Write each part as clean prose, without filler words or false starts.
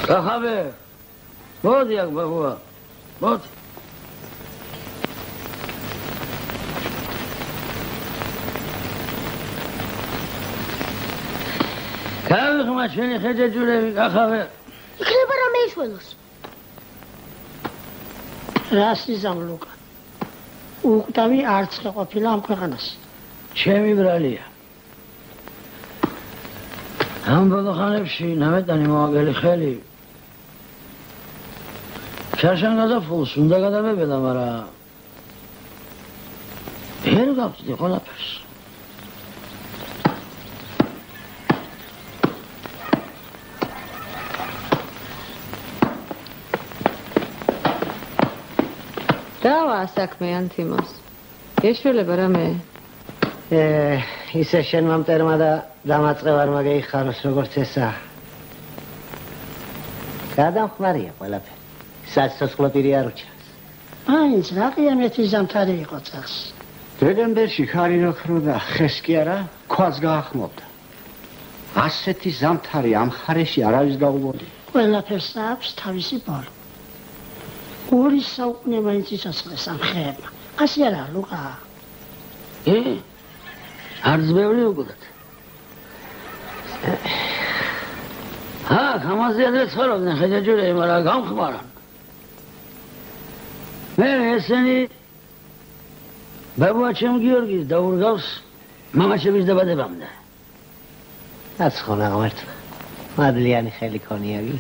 კახაბე მოდი აქ ბაბუა მოდი გავიხმა ჩვენი ხეჯეჯურები კახაბე იქნება რამე ისველოს რას იზამ ლუკა უყდავი არც ყოფილა ამ ქვეყანას ჩემი ბრალია ამ ბოლოხანებში ნამეტანი მოაგელი ხელი შაშანგადა ფულს უნდა გადავებედა მაგრამ ვერ გავწდი ყველაფერს დავა საქმე ანთიმოს ეშველება რამე ისე შენ მამტერმა და დამაწყევარ მაგეიხაროს როგორც ესა გადამხმარია ყველაფერი საცოცხლო პირი არ უჩას მაინც რა ყიამეთი ზამთარი იყო წელს დეკემბერში ხარი როქრო და ხეს კი არა ქვას გაახმობდა ასეთი ზამთარი ამ ხარეში არავის გაუგონი ყველაფერს აქვს თავისი ბოლო ორი საუკუნე მაინც იცოცხლეს ამ ხეებმა ასე არა ლუკა არც ბევრი უგდათ ამაზე ადრე ცხოვრობდნენ ხეჯეჯურები მაგრამ გამხმარან მე ესენი ბაბუა ჩემ გიორგის დაურგავს მამაშების დაბადებამდე აცხონა ღმერთმა მადლიანი ხელი ქონიაგი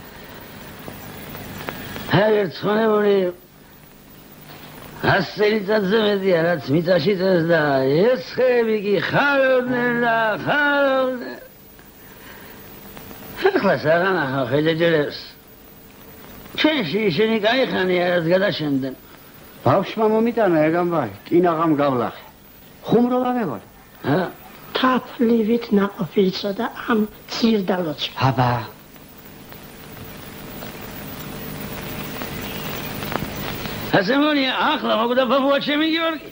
ერთხანებული ასელიცადზე მეტია რაც მიწაში წეს და ეს ხეები კი ხარობდნენ და ხარობდნენ ახლა საღანახა ხეჯეჯერებს ჩვენში ისინი გაიხანია რაც გადაშენდნენ ბავშვმა მომიტანა ეგამბარი კინაღამ გავლახე ხუმრობა მეგონა თაფლივით ნაყოფი იცოდა ამ ძირდალოჩი აბა ასე მონია ახლა მოგვდა ბაბუა ჩემი გიორგი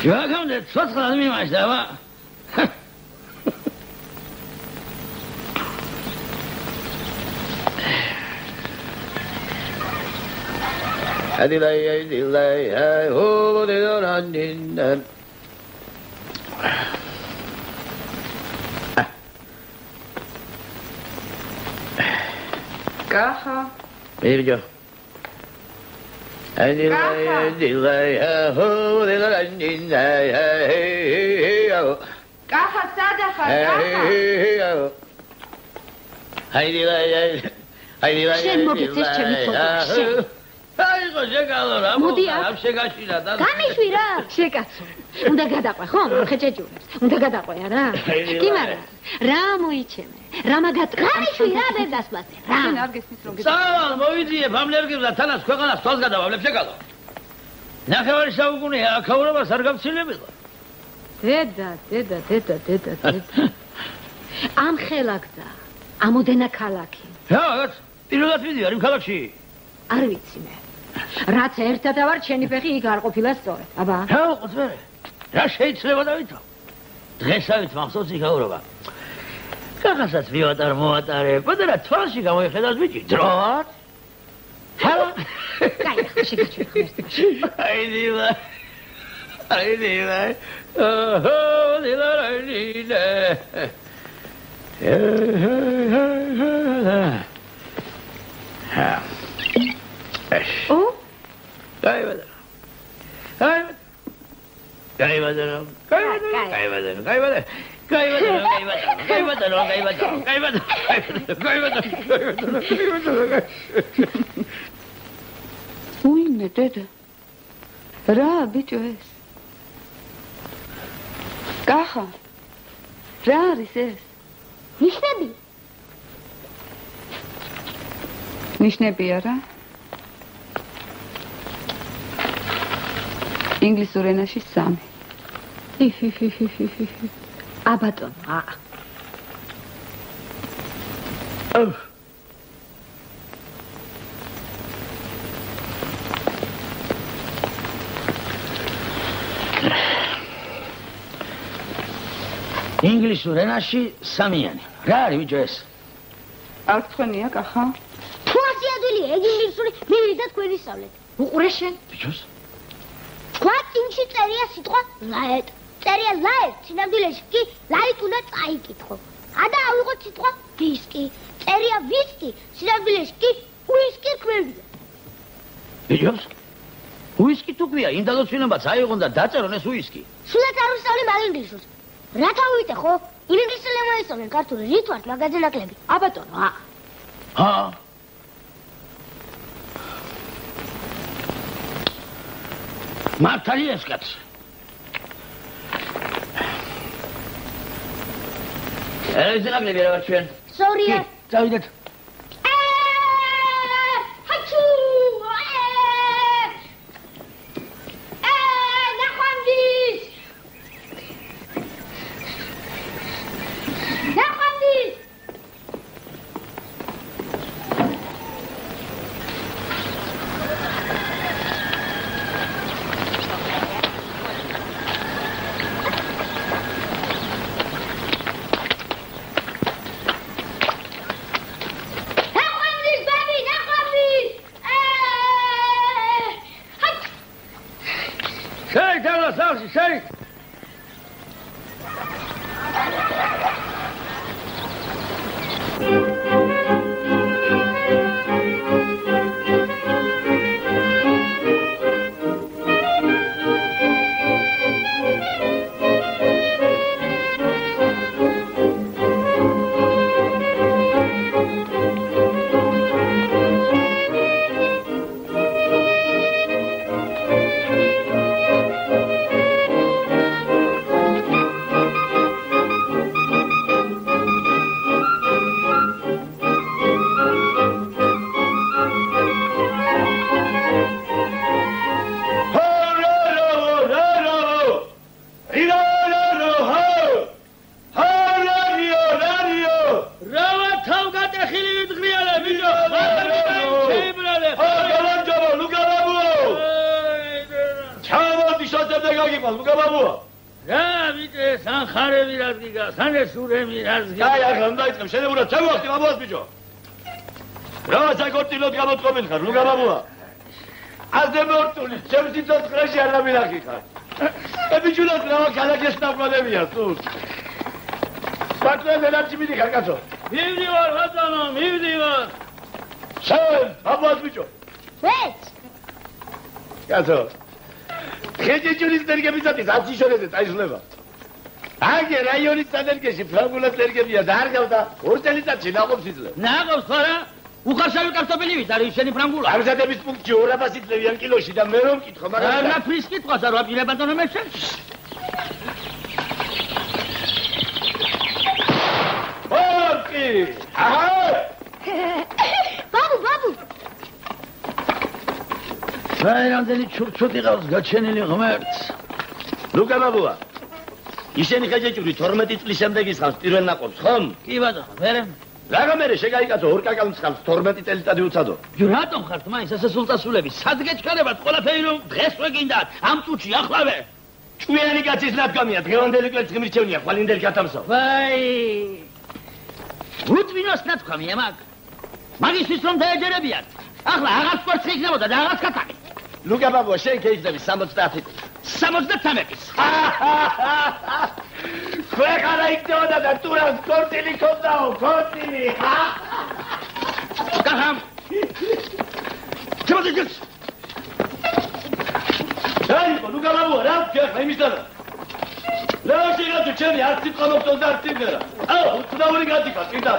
ჯვაგამდე ცოცხლად მიმაშდა ვა Adilay, oh, they don't understand. Kaha. Here you go. Adilay, oh, they don't understand. Kaha, Sadaha, Adilay. Shen mobitses chemi foto. აიღო შეკალო რა მოდი შეგაშინა და გამიშვირა შეკაცო უნდა გადაყვე ხო ხეჭეჭურებს უნდა გადაყვე არა კი მაგრამ რა მოიჩემე რა მაგატყვა გამიშვირა ვერ დასვლაზე რა შენ არ გესმის რომ სალ მოვიძიებ ამ ნერგებს და თანაც ქვეყანას თვალს გადავავლებ შეკალო ნახევარი საუკუნეა აქაურობას არ გავცილებილა დედა ამ ხელაგდა ამოდენა ქალაქი რაღაც პირველად ვიდივარ იმ ქალაქში არ ვიცი მე რაც ერთად ავარ ჩენი ფეხი იქ არ ყოფილა სწორედ აბა რა უყურე რა შეიძლება დავითო დღესავით მახსოვს იქაურობა კახასაც მივატარ მოატარებ და თვალში გამოიხედავს ბიჭი დროად ჰალა კაი შეგაჩვენ ღმერთში აიდილა ოჰო დილარაინე Oh? Kaybadır. Uy ne dedi? Ra bitiyor es. Kaha. Ra rises. ნიშნები ნიშნები არა? ინგლისურ ენაში 3. აბატონო, ინგლისურ ენაში სამიანი. რა არის ბიჭო ეს? არ თქვენია კახა? თუ ასე ადვილია ეგ ინგლისური მივიდა თქვენი სწავლეთ. უყურე შენ. ბიჭოს? თქვა წინში წერია სიტყვა ლაეტ. წერია ლაეტ, სინამდვილეში კი ლაიტ უნდა წაიკითხო. ადა ავიღოთ სიტყვა ვისკი. წერია ვისკი, სინამდვილეში კი უისკი ქვევიდა. ბიჭოს? უისკი თუ ქვია, იმდადო ცვლილებაც აიღონ და დაწერონ ეს უისკი. სულაც არ ვისწავლე მაგ ინგლისურს. რათა ვიტე ხო? ინგლისურს მოესწავლენ ქართული რით ვართ მაგაზე ნაკლები. აბატონო, მართალია ეს კაცი. ეს ნაკლები რა ვარ ჩვენ? სორია. წავიდეთ. ჰაჩუ! ნახვამდის! ნახვამდის! Sorry. Age raionis energeshi ფრანგულად ენერგია და არ გავდა 2 წელიწადში ნაყოფს იძლევა. ნაყოფს ხარა? უხარშავი კარტოფილი ვით არის შენი ფრანგულა. აღზადების პუნქტში 200 წლევიან კილოში და მე რომ მკითხო, მაგრამ რა ფრის კითხვას არ ვაპირებ ბატონო მე შენ? ოკი! აჰა! ბაბუ! რაიმანდელი ჩურჩუტი ყავს გაჩენილი ღმერთს. ლუკა ბაბუა. ისინი ხეჭეჭური 12 წლის შემდეგ ისხავს პირველ ნაყოფს, ხომ? კი ბატონო, მერე. რაღა მერე შეგაიკაცო 2 კაკალს ხავს 12 წელიწადი უცადო. რატომ ხართ მაინც ასე სულწასულები? სად გეჩქარებათ ყველაფერი რომ დღესვე გინდათ? ამ წუთში ახლავე. ჭვიანი კაცის ნათქვამია, დღევანდელი კვერცხი მირჩევნია, ხვალინდელი კათამსო. ვაი! უთვინოს ნათქვამია მაგ. მაგისთვის რომ დაეჯერებიან. ახლა აღარც კვერცხი იქნებოდა და აღარც კათამი. ლუკა ბაბუა, შენ ქეიძები 70 წლის. 73-ის. ქვეყანა იქნებოდა და ტურას კორტილი ქონდაო, კორტილი. კახამ. შემოძიჭს. აი, ლუკა ბაბუა, რა გქეხა იმის და რა შეგაძო ჩემი არც სიტყვა მოხდოს და არც იმერა. აუ, უცნაური გადიკა, კიდე.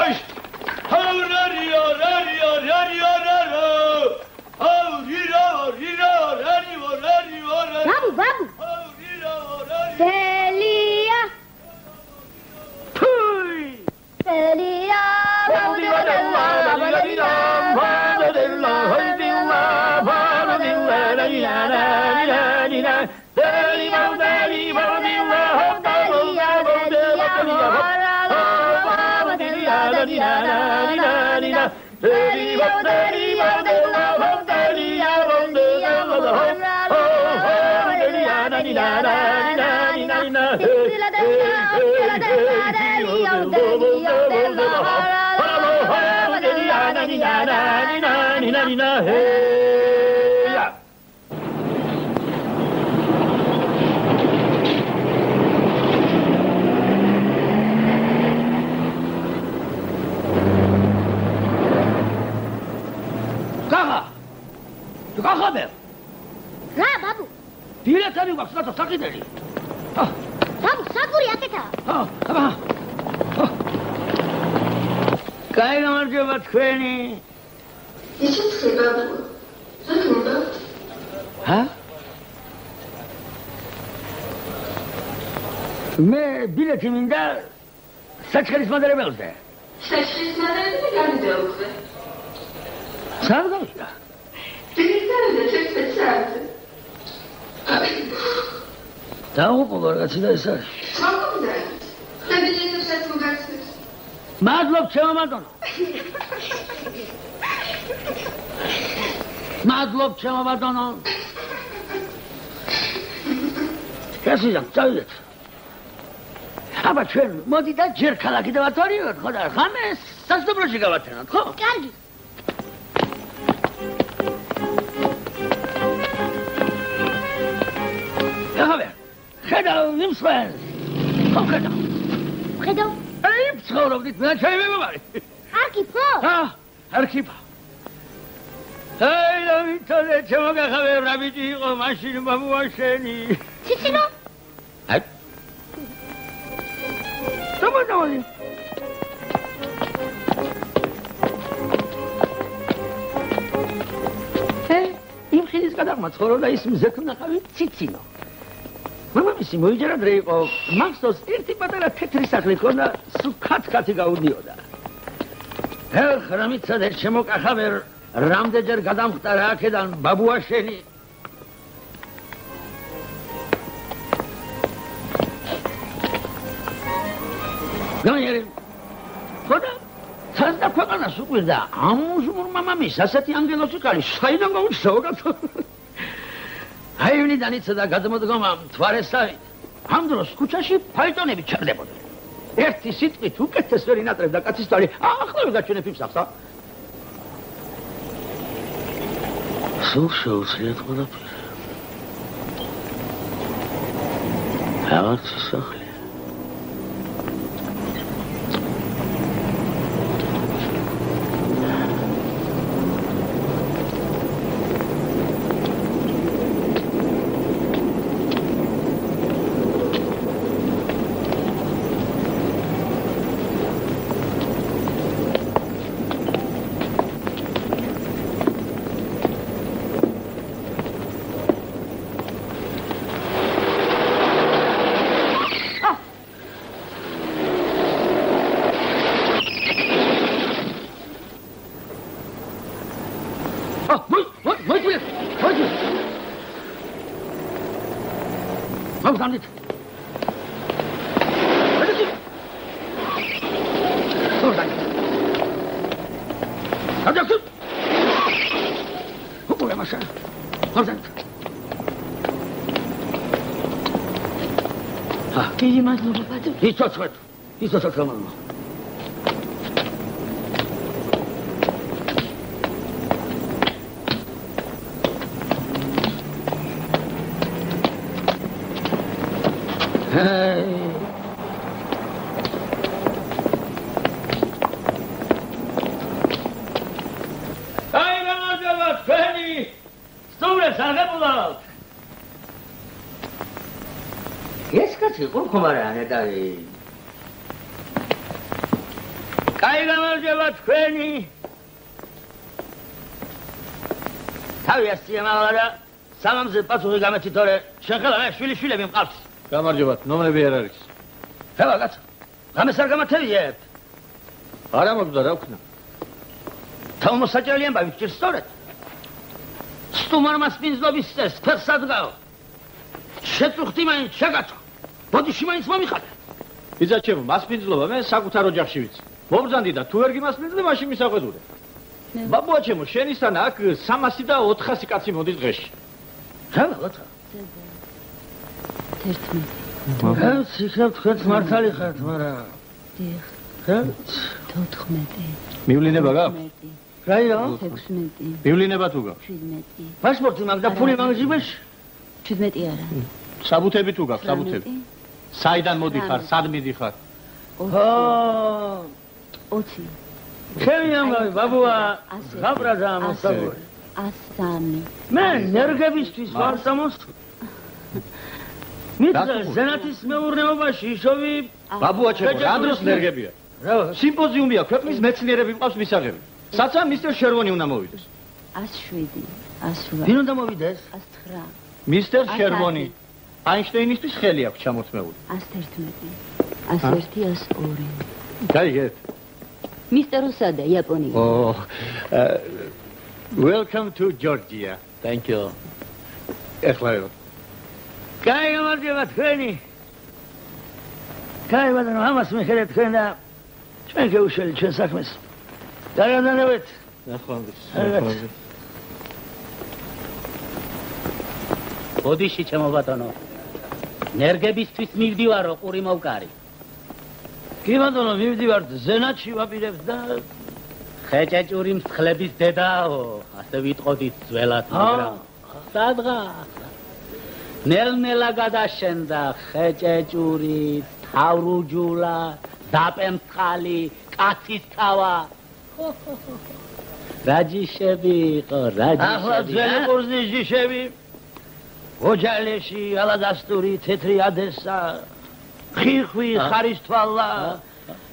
აი, ჰაურარიო. ბაბუ. Delia. Pui. Delia. გახაბე რა ბაბუ დილათანი გვაქვს რატო საკიდელი ბაბუ საგური აკეთა აბა კაი გამარჯობა თქვენი ისიც ხებაბუ რა უნდა მე ბილეთი მინდა საჩხერის მადარებელზე საჩხერის მადარებელზე გამიდე უკვე სად გავიდა დაუყო რაღაცა ეს არის. ჩამოვიდა. საბიჯეტოსაც მოგაცნეს. მადლობ ჩემო ბატონო. მადლობ ჩემო ბატონო. კაცი წავიდეთ. აბა ჩვენ მოდი და ჯერ ქალაქი დავათვალიეროთ, ხო და ხამე სასტუმროში გავათანოთ, ხო? კარგი. ხედავ იმსვენს ხო ხედავ აი ცხოვრობდით მე ჩემი მეგობარი არქიპო არქიპო აი ლავიტოლე ჩემოგახავე რა ბიჭი იყო მაშინ მომუაშენი ციცინო აი დამონოი იმ ხილის გადაღმა ცხოვრობდა ის მზეთუნახავი ციცინო მამამისი მოიჯერა დრე იყო მაქსოს ერთი პატარა თეთრი სახლი ქონდა სულ ქათქათი გაუდიოდა ეხ რა მიცადე შემოკახავე რამდენჯერ გადამხტარა აქედან ბაბუაშენი გამიერი ხოდა სანდა ქვეყანას უყვირდა ამუჟმურ მამამის ასეთი ანგელოზი კარი საიდან გაუჩნდა აივნიდან იცოდა გადმოდგომა მთვარესავით ამ დროს ქუჩაში ფაიტონები ჩერდებოდნენ ერთი სიტყვით უკეთესვერი ნატრებდა კაცის თვალი ახლავე გაჩვენებ იმ სახსა სულ შეუძლიათ ყველაფერი რაღაც სახლი Mamsandit. Oradan. Hadi yapsın. Buraya aşağı. Oradan. Ha. დიდი მადლობა ბატონო. Იცოცხეთ. იცოცხეთ გამარმა. ხომარანე დავი. კაი გამარჯობა თქვენი. თავი ასწიამალა და სამამზე პასუხი გამეცი თორე შენ ხელა შვილიშვილები მყავს. გამარჯობა, ნომრები არ არის. ხელა კაც. გამეს არ გამათევიებ. არა მოგდა რა ვქნა. თავმოსაჭრელი ამბავი გჭირს სწორედ. სტუმარმა სპინძლობის წეს ფეხს ადგაო. შეწუხდი მაინც შეგაჩო. ბოდიში მაინც მომიხადე. იზაჩემო, მასპინძლობა მე საკუთარ ოჯახში ვიცი. მობრძანდი და თუ ვერ გიმასპინძლე, მაშინ მისაყვედურე. ბაბუაჩემო, შენისთან აქ 300 და 400 კაცი მოდის დღეში. რა, 400? 11. იქნებ თქვენც მართალი ხართ, მაგრამ დიახ. ხა? 14. მივლინება გაქვს? რაიო? 16. მივლინება თუ გაქვს? 17. პასპორტი მაქვს და ფული მაქვს ჯიბეში? 17 არა. საბუთები თუ გაქვს, საბუთები? საიდან მოდიხარ, სად მიდიხარ? 20. ჩემი ამბავი, ბაბუა, გაბრაზა მოსწავლე. 103. მე ნერგებისთვის ვარ სამოსული. მითხე ზენათის მეურნეობაში ისოვი ბაბუა ჩემო, რა დროს ნერგებია? სიმპოზიუმია, ქვეყნის მეცნიერები მყავს მისაღები. საცა მისტერ შერვონი უნდა მოვიდეს. 107. 108. ვინ უნდა მოვიდეს? 109. მისტერ შერვონი. აინშტეინისთვის ხელი აქვს ჩამოწმეული. 111. 101. 102. გაიგეთ? მისტერ უსადა, იაპონია. Oh, welcome to Georgia. Thank you. ეხლა კაი გამარჯობა თქვენი. კაი ბატონო, ამას მიხედეთ თქვენ და ჩვენ გეუშველი ჩვენ საქმეს. დაგადანებეთ. ნახვამდის. ბოდიში ჩემო ბატონო. ნერგებისთვის მივდივარო ყური მოვკარი. კი ბატონო, მივდივართ ზენათში ვაპირებთ და ხეჭეჭური მსხლების დედაო, ასე ვიტყოდით ძველად, მაგრამ სადღა ნელ-ნელა გადაშენდა ხეჭეჭური, თავრუჯულა, დაპემწყალი, კაცის თავა. რაჯიშები იყო, რაჯიშები. ახლა ძველი ყურძნის ჯიშები. ოჯალეში, ალადასტური, თეთრი ადესა, ხიხვი, ხარისთვალა.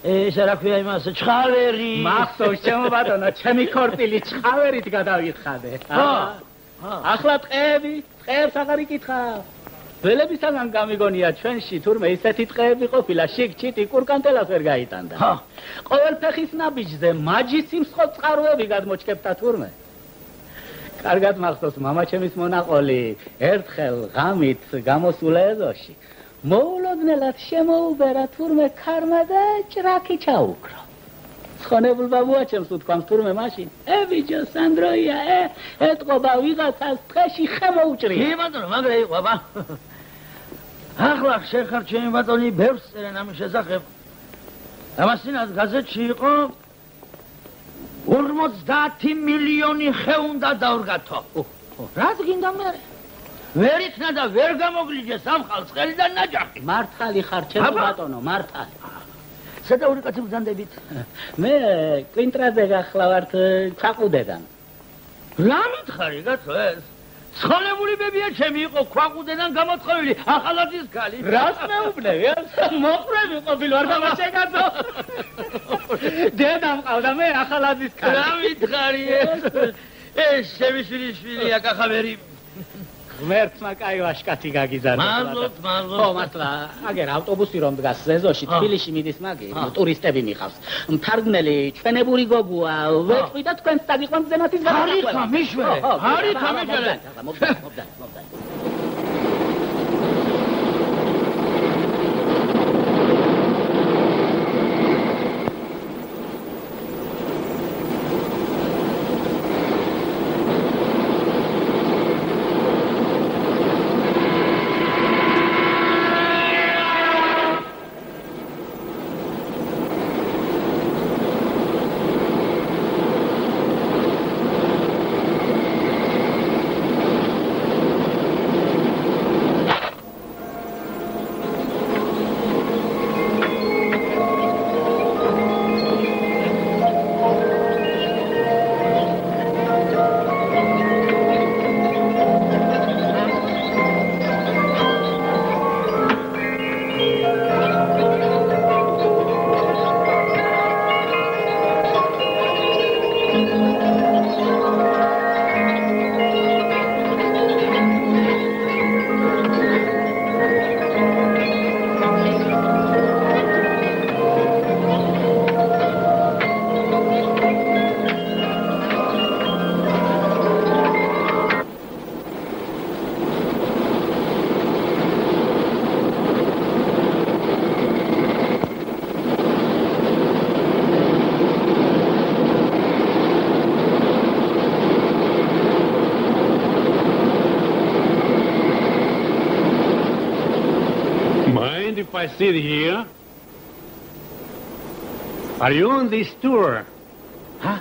ესე რა ქვია იმას, ჩხავერი. მახსოვს ჩემო ბატონო, ჩემი ქორწილი ჩხავერით გადავიხადე. ახლა ტყეებს აღარ იკითხავ. ველებისაგან გამიგონია ჩვენში თურმე ისეთი ტყეები ყოფილა, შიგ-ჩიტი კურკანტელას ვერ გაიტანდა. ყოველ ფეხის ნაბიჯზე მაჯის სიმსხო წყაროები გადმოჩქებდა თურმე. კარგად მახსოვს მამა ჩემის მონაყოლი ერთხელ ღამით გამოსულ ეზოში მოულოდნელად შემოუბერა თურმე ქარმა და ჭრაკი ჩაუკრა. ცხონებულ ბაბუა ჩემს უთქვამს თურმე მაშინ ბიჭო სანდროია ეთყობა ვიღაცას ტყეში ხე მოუჭრია. კი ბატონო, მაგრა იყო აბა. ახლა შეხარ ჩემი ბატონი ბევრს წერენ ამის შესახებ. ამასინად გაზეთში იყო 50 მილიონი ხე უნდა დავრგათო. რა გინდა მე? ვერ იქნა და ვერ გამოგლიჯეს ამ ხალხს ხელი და ნაჯახი. მართალი ხარ ჩემო ბატონო, მართალი. სადაური კაცი ბრძანდებით? მე კვინტრაზე გახლავართ ქვაყუდედან. რა მითხარი კაცო ეს? ცხონებული ბებია ჩემი იყო ქვაყუდედან გამოწყობილი ახალაძის ქალი. რას მეუბნები? მოყრები ყოფილი ვარ გამაჩე კაცო. დედა მყავდა მე ახალაძის ქალი. რა მითხარი ეს შევიშვილიშვილია კახავერი. ღმერთმა კაი ვაშკაცი გაგიზარდა. მადლობთ. ხო, მართლა, აგერ ავტობუსი რომ დგას ზეზოში, თბილისში მიდის მაგი, ტურისტები მიყავს. მთარგმნელი ჩვენებური გოგოა, ვეთყვი და თქვენს დაგიყვანთ ზენათის გადაღება. არიქა მიშვე. არიქა მიშვე. მობდან. if I sit here? Are you on this tour? Huh?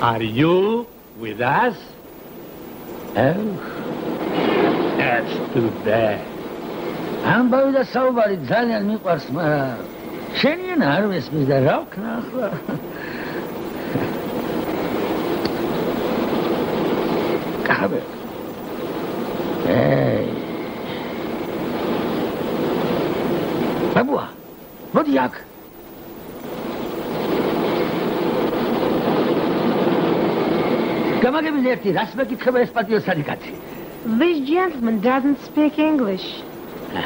Are you with us? Oh, That's too bad. ამბავი და საუბარი ძალიან მიყვარს, მაგრამ შენი ენა არ მესმის და რა ვქნა ახლა? კაბე. ბაბუა, მოდი აქ. გამაგების ერთი, რას მეკითხება ეს პატიოსანი კაცი? This gentleman doesn't speak English.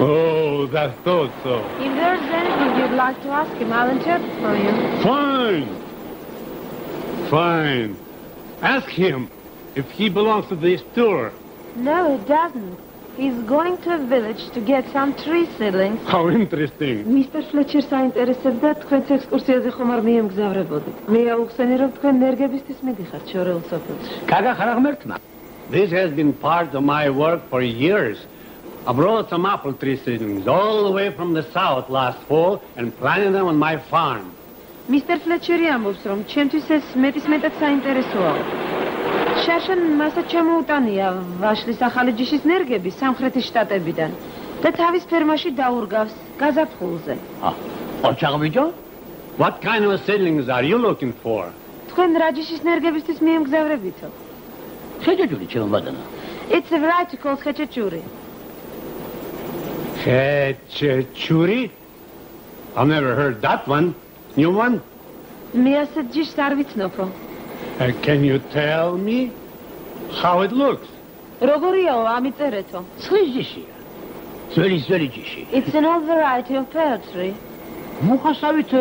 Oh, I thought so. If there's anything you'd like to ask him, I'll interpret for you. Fine. Fine. Ask him if he belongs to this tour. No, he doesn't. He's going to a village to get some tree seedlings. How interesting. Mr. Fletcher საინტერესებდა თქვენს ექსკურსიაზე ხომ არ მიემგზავრებოდით. მე აუხსენე რომ თქვენ ნერგებისთვის მიდიხართ შორეულ სოფელში. კაგახარ აღმერთმა. This has been part of my work for years. I brought some apple tree seedlings all the way from the south last fall and planted them on my farm. Mr. Fletcher-ი ამბობს, რომ ჩემთვის ეს მეტისმეტად საინტერესოა. შარშან მასა ჩამოუტანია ვაშლის ახალი ჯიშის ნერგები სამხრეთის შტატებიდან და თავის ფერმაში დაურგავს გაზაფხულზე. ოჩაღბიჯო? What kind of seedlings are you looking for? თქვენ რა ჯიშის ნერგებისთვის მიემგზავრებითო? ხეჭეჭური ჩემო ბატონო. It's a variety called ხეჭეჭური. Churi? I've never heard that one. New one? მე ასეთ ჯიშს არ ვიცნობო. Can you tell me how it looks? როგორიაო, ამიწერეთო. ცხვრის ჯიშია. ძველი ჯიში. It's an old variety of pear tree. მუხასავით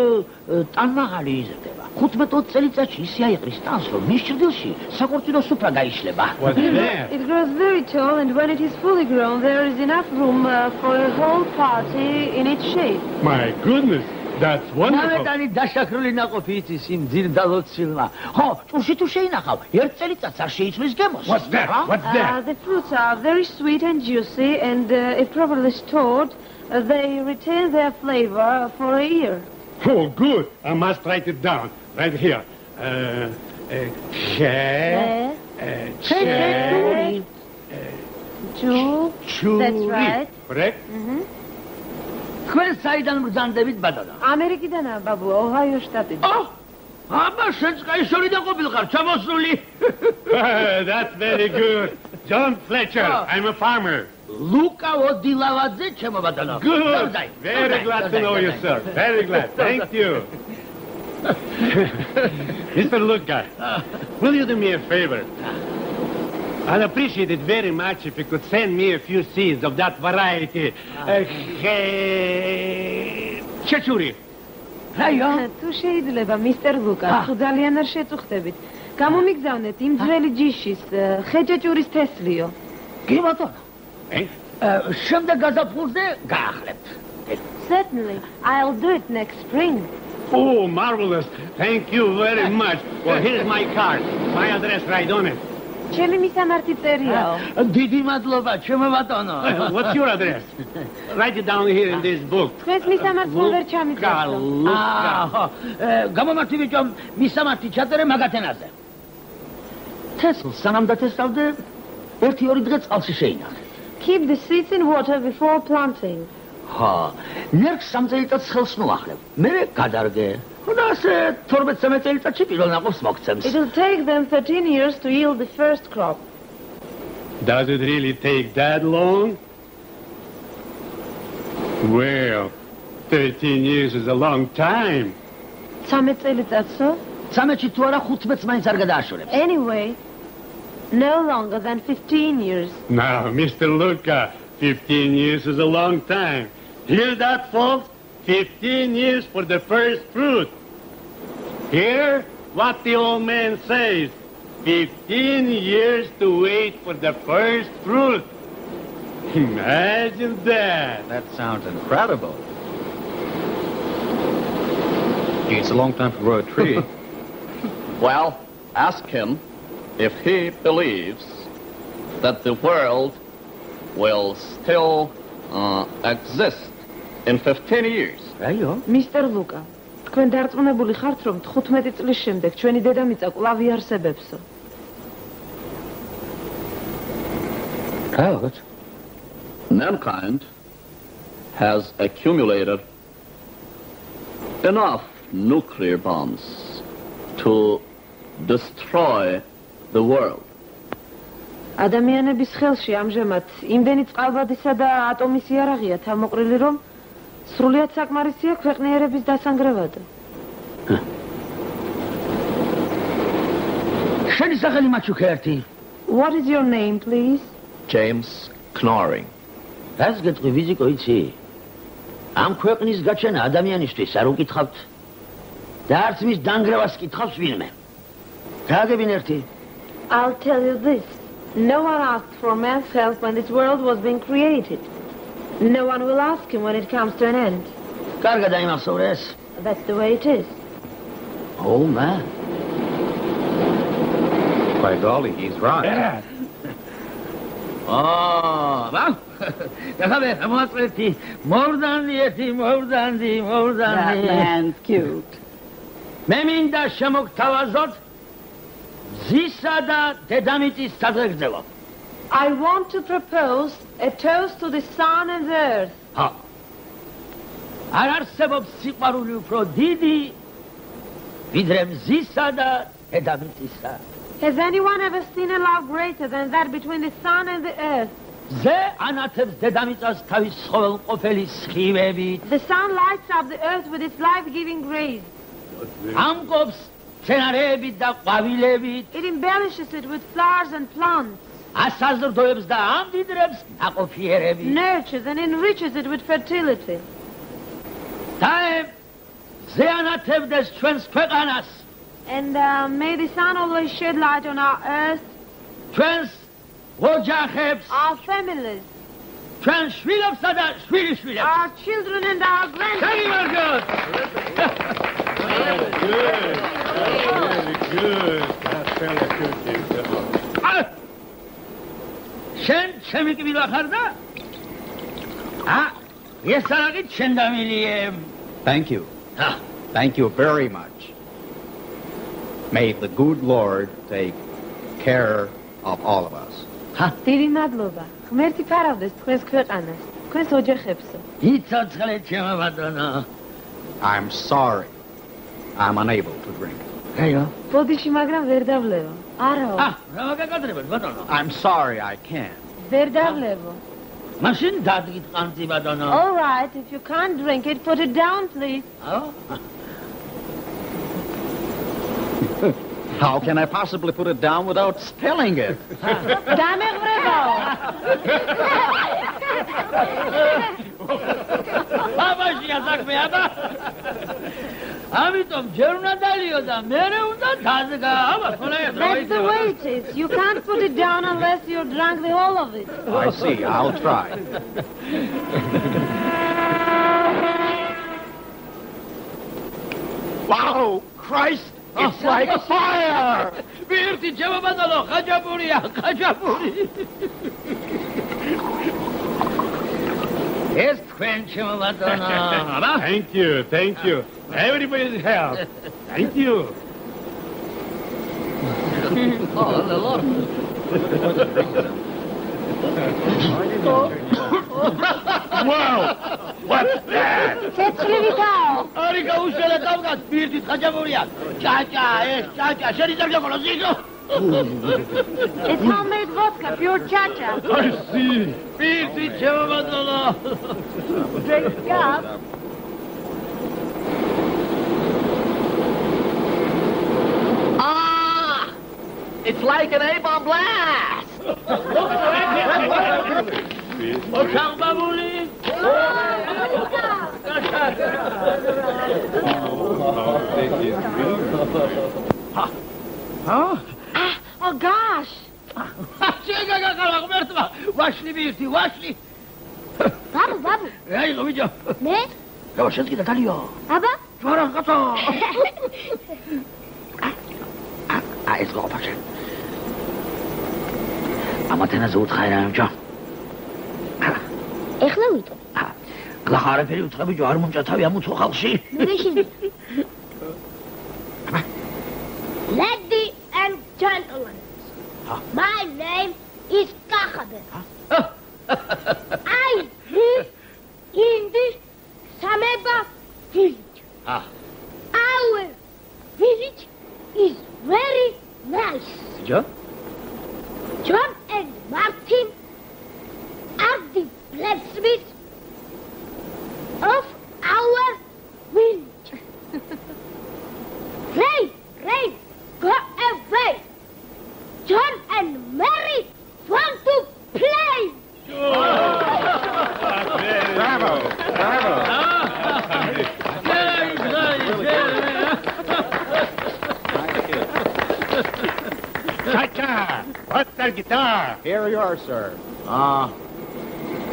ტანმაღალი იზრდება. 15-20 წელიწადში ისე აიყრის ტანს, რომ მის ჭრდილში საკურწილო სუფრა გაიშლება. What's that? It grows very tall and when it is fully grown there is enough room for a whole party in its shade. My goodness, that's wonderful. ნამეტანი დაშაქრული ნაყოფი იცის იმ ძირდალოცილმა. ხო, ჭურში თუ შეინახავ, ერთ წელიწადს არ შეიცვლის გემოს. What's that? What's that? The fruits are very sweet and juicy and if properly stored they retain their flavor for a year. Oh, good. I must write it down. Right here. Churi. That's right. Correct? თქვენ საიდან მგზავრდებით ბატონო? ამერიკიდანაა ბაბუა, ოჰაიო შტატიდან. აბა შენც კაი და ყოფილიყარ ჩამოსული. That's very good. John Fletcher, I'm a farmer. Luca Odilavadze, ჩემო ბატონო. Good. Very glad to know you, sir. Very glad. Thank you. Mr. Luca, will you do me a favor? I'd appreciate it very much if you could send me a few seeds of that variety. Chechuri. რაიო? თუ შეიძლება, Mr. Luca, თუ ძალიან არ შეწუხდებით, გამომიგზავნეთ იმ ძველი ჯიშის ხეჭეჭურის თესლიო. კი ბატონო. შემდეგ გაზაფხულზე გაახლებთ. Certainly, I'll do it next spring. Oh, marvelous. Thank you very much. Well, here's my card. My address right on it. ჩემი მისამართი წერიაო. დიდი მადლობა, ჩემო ბატონო. What's your address? Write it down here in this book. თქვენს მისამართს მო ვერ ჩამიწერო. გამომართი ბიჭო, მისამართი ჩაწერე მაგათენაზე. თესლს სანამ დათესავდე, 1-2 დღე წყალში შეინახე. Keep the seeds in water before planting. ხო, ნერგს 3 წელიწადს ხელს მოახლებ. მე გადარგე. და ასე 12-13 წელიწადში პირველ ნაყოფს მოგცემს. It will take them 13 years to yield the first crop. Does it really take that long? Well, 13 years is a long time. 13 წელიწადსო? 13-ში თუ არა 15-ს მაინც არ გადააშორებს. Anyway, no longer than 15 years. Now, Mr. Luca, 15 years is a long time. Hear that, folks? 15 years for the first fruit. Hear what the old man says. 15 years to wait for the first fruit. Imagine that. That sounds incredible. Gee, it's a long time to grow a tree. Well, ask him if he believes that the world will still exist in 15 years. Mr. Luka, თქვენ დარწმუნებული ხართ, რომ 15 წლის შემდეგ ჩვენი დედამიწა კვლავ იარსებებსო? Right. Mankind has accumulated enough nuclear bombs to destroy the world. ადამიანების ხელში ამჟამად იმდენი წყალბადისა და ატომის იარაღია თავმოყრილი, რომ სრულიად საკმარისია ქვეყნიერების დასანგრევადო. შენი სახელი მაჩუქერტი. What is your name, please? James Knorring. რას გეტყვი ვიზიკო იცი? ამ ქვეყნის გაჩენა ადამიანისთვის არ უკითხავთ და არც მის დანგრევას კითხავს ვინმე. გააგებინ ერთი. I'll tell you this. No one asked for man's help when this world was being created. No one will ask him when it comes to an end. კარგად აიმახსოვრეს. That's the way it is. Oh, man. By golly, he's right. Yeah. Oh, well, more than That man's cute. მემინდა შემოგთავაზოთ ზისა და დედამიწის საზღვრებო. I want to propose a toast to the sun and the earth. Ha. არ არსებობს სიყვარული უფრო დიდი ვიდრე მზისა და დედამიწისა. Has anyone ever seen a love greater than that between the sun and the earth? ზე ანათებს დედამიწას თავის ცხოველმყოფელი სხივებით. The sun lights up the earth with its life-giving rays. ამკობს მცენარეებით და ყვავილებით. It embellishes it with flowers and plants. ასაზრდოებს და ამდიდრებს ნაყოფიერებით. Nurtures and enriches it with fertility. დაებ ზე ანათებდეს ჩვენს ქვეყანას. And may the sun always shed light on our earth, ჩვენს ოჯახებს, our families, ჩვენს შვილებსა და შვილიშვილებს. our children and our grandchildren. შენ ჩემი კბილა ხარ და? ეს არაღით შენ დამილიე. Thank you. Thank you very much. May the good Lord take care of all of us. დიდი მადლობა. ღმერთი ფარავდეს თქვენს ქვეყანას, თქვენს ოჯახებსო. იცოცხლე ჩემო ბატონო. I'm sorry. I'm unable to drink. აიო. ბოდიში მაგრამ ვერ დავლევო. არაო. რა მოგეკადრებად ბატონო? I'm sorry, I can't. ვერ დავლევო. მაშინ დადგით ყანწი ბატონო. All right, if you can't drink it, put it down, please. How can I possibly put it down without spilling it? დამეღრებაო. აბაშია საქმე აბა. ამიტომ ჯერ უნდა დალიო და მერე უნდა დადგა. აბა ხოლმე. That's the way it is. You can't put it down unless you're drunk the whole of it. I see. I'll try. Wow! Christ! It's like a fire! Birti ჩემო ბატონო, ხაჯაპურია, ხაჯაპური. ეს თქვენ ჩემო ბატონო. Thank you, thank you. Everybody's help. Thank you. Wow! What's that? ცეცხლივიდაო. არი გაუშველე თავგან, ბირთით ხაჯაპურია. ჭაჭა, ეს ჭაჭა, შენი დაგეკოლო ზიგო. It's homemade vodka, pure chacha. I see. ბირთით ჩემო ბატონო. Drink up. It's like an A-bomb blast! ოჩამ ბაბული. Oh gosh! შეგაგაკალა ღმერთმა, ვაშლი ბირთი, ვაშლი. ბაბუ. რა იყო ბიჭო? მე? რა შეძგიდა დალიო? აბა? ჯვარა კაცო. ეს გოფაშე. ამათენაზე უთხარი რა ბიჭო? ეხლა ვიტყვი. გლახარაფერი უთხრა ბიჭო, არ მომჭა თავი ამუცო ხალხში. Ladies and gentlemen, my name is Kakhabe. I live in the Sameba village. Our village is very nice. John and Martin are the blacksmiths of our village. Rain, go away. John and Mary want to play. Bravo. Cha-cha, what's that guitar? Here you are, sir.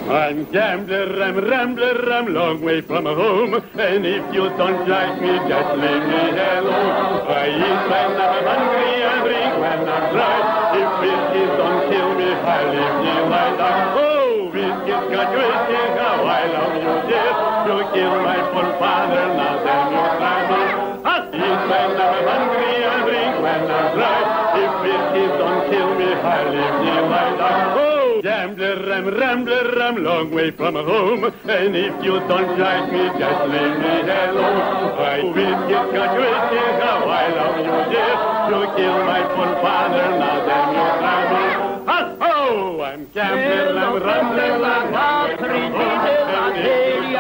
I'm gambler, I'm rambler, I'm long way from home. And if you don't like me, just leave me alone. I eat when I'm hungry, I drink when I'm dry. If whiskey don't kill me, I live till I die. Oh, whiskey's got whiskey, how I love you, dear. You killed my poor father, now then you're trouble. I eat when I'm hungry, I drink when I'm dry. If whiskey don't kill me, I live till I die. Oh, gambler, I'm rambler, I'm long way from home. And if you don't like me, just leave me alone. I whiskey's got whiskey, how I love you, dear. You killed my poor father, now then you're trouble. Oh, I'm gambler, I'm rambler, I'm long way from home. And if you don't like me, I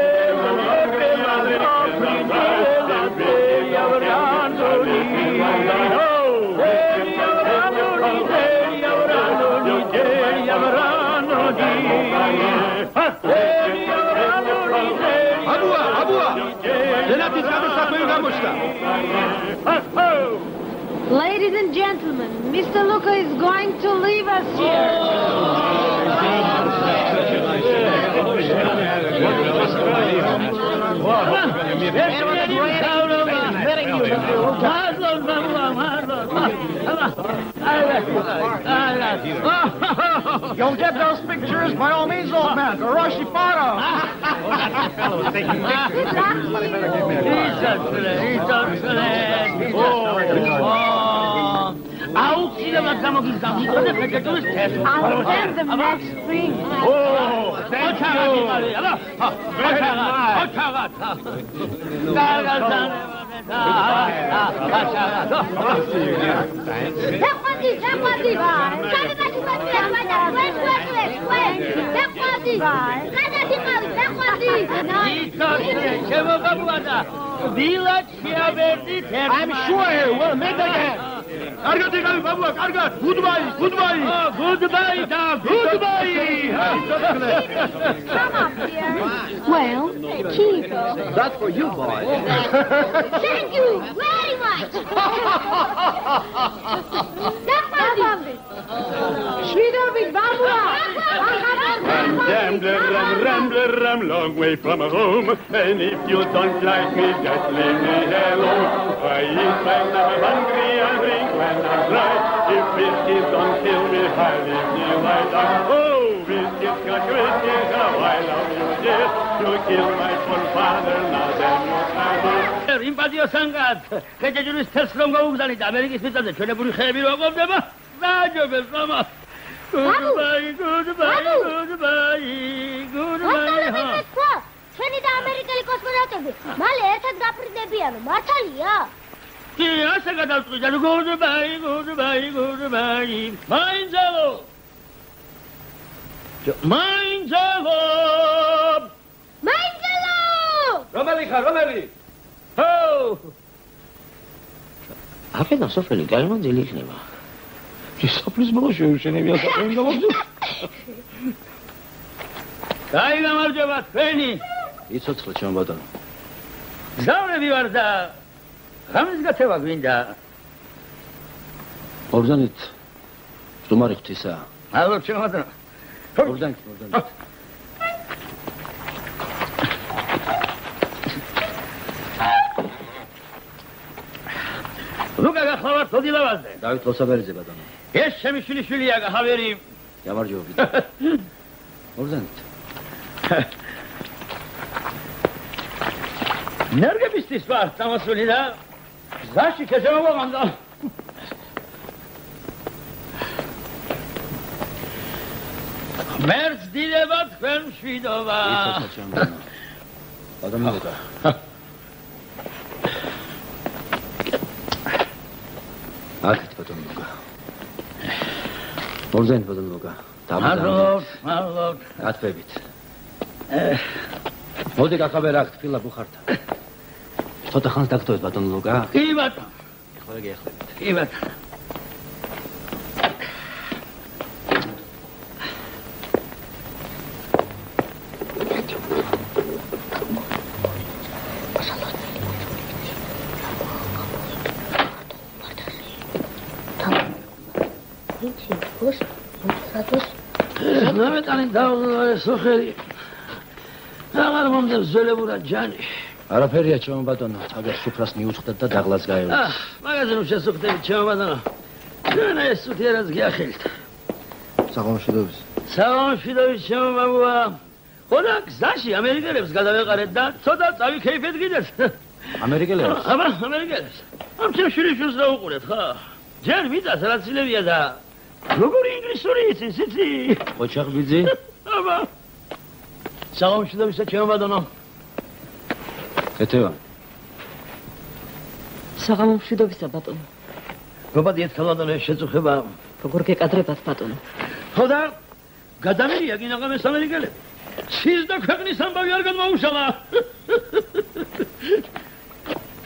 am a hungry, I'm rich, Ladies and gentlemen, Mr. Luca is going to leave us here. Go get those pictures by all means, old man. The Roshi photo. I'll send them next spring. Thank I'm sure we'll meet again. Goodbye. Come up here. Well, keep. That's for you, boy. Thank you very much. I'm gambler, I'm rambler, I'm long way from home. And if you don't like me, just leave me alone. I eat when I'm hungry, I drink when I'm dry. If whiskey don't kill me, I live till I die. Oh, whiskey's got whiskey, how I love you, dear. You killed my poor father, now then you're trouble. იმპათიო სანგად, ხეჭეჭურის თერს რომ გაუგზავნით ამერიკის მიწაზე ჩვენებური ხეები რო ყოფდება, დაჯობებს მამა. Goodbye. ჩვენი და ამერიკელი კოსმონავტები მალე ერთად გაფრინდებიანო, მართალია? კი, ასე გადავწყვიტე. Goodbye. მაინცელო. რომელი ხარ? ჰო! აკეთა სოფელი გაიმანძილი იქნება. ის სოფლის ბოლო შეუშენებია საქმე გამოგზო. გაიგამარჯობა თქვენი. იცოცხლე ჩემო ბატონო. გზავნები ვარ და რამის გათევა გვინდა? ორგანით სტუმარი ღვთისა. ალბათ ჩემო ბატონო. ორგანით. ლუკა გახლავართ ოდილავაზე. დავით ლოსაბერიძე ბატონო. ეს ჩემი შვილიშვილია გახავერი. გამარჯობა ბიჭო. ორგანით. ნერგებისთვის ვარ წამოსული და გზაში ქეშემოვაღამდა. მერც დილება თქვენ მშვიდობა. იცოცხლე ჩემო ბატონო. ბატონო ლუკა. აკეთ ბატონო ლუკა. ორგანით ბატონო ლუკა. მადლობ. ათვებით. მოდი გახაბერ აქ თბილა ბუხართა. ცოტა ხანს დაგტოვეთ ბატონო ლუკა. კი ბატონო. ხოლე გიახლებით. კი ბატონო. ნამეტანი დაუღალე სოხერი. აღარ მომდევს ზოლებურად ჯანი. არაფერია ჩემო ბატონო, თაგერ სუფრას მიუწყდეთ და დაღლაც გაევლეთ. მაგაზე რომ შესუხდებით ჩემო ბატონო. ჩვენ ეს სუთიერას გიახელთ. საღამოშვიდობის. საღამოშვიდობის ჩემო ბაბუა. ხოდა გზაში ამერიკელებს გადავეყარეთ და ცოტა წავიქეიფეთ კიდეც. ამერიკელებს? აბა, ამერიკელებს. ამ ჩემ შვილიშვილს რა უყურეთ, ხო? ჯერ ვიტას რაც ილევია და როგორი ინგლისური იცის, იცი? ოჩახბიძი? აბა. საღამოშვიდობისა ჩემო ბატონო. ეთევა. საღამოშვიდობისა ბატონო. რობადი ერთხელ ბატონო შეწუხება. როგორ გეკადრებათ ბატონო? ხოდა გადამერია გინაღამეს ამერიკელები. ცის და ქვეყნის ამბავი არ გადმოუშალა.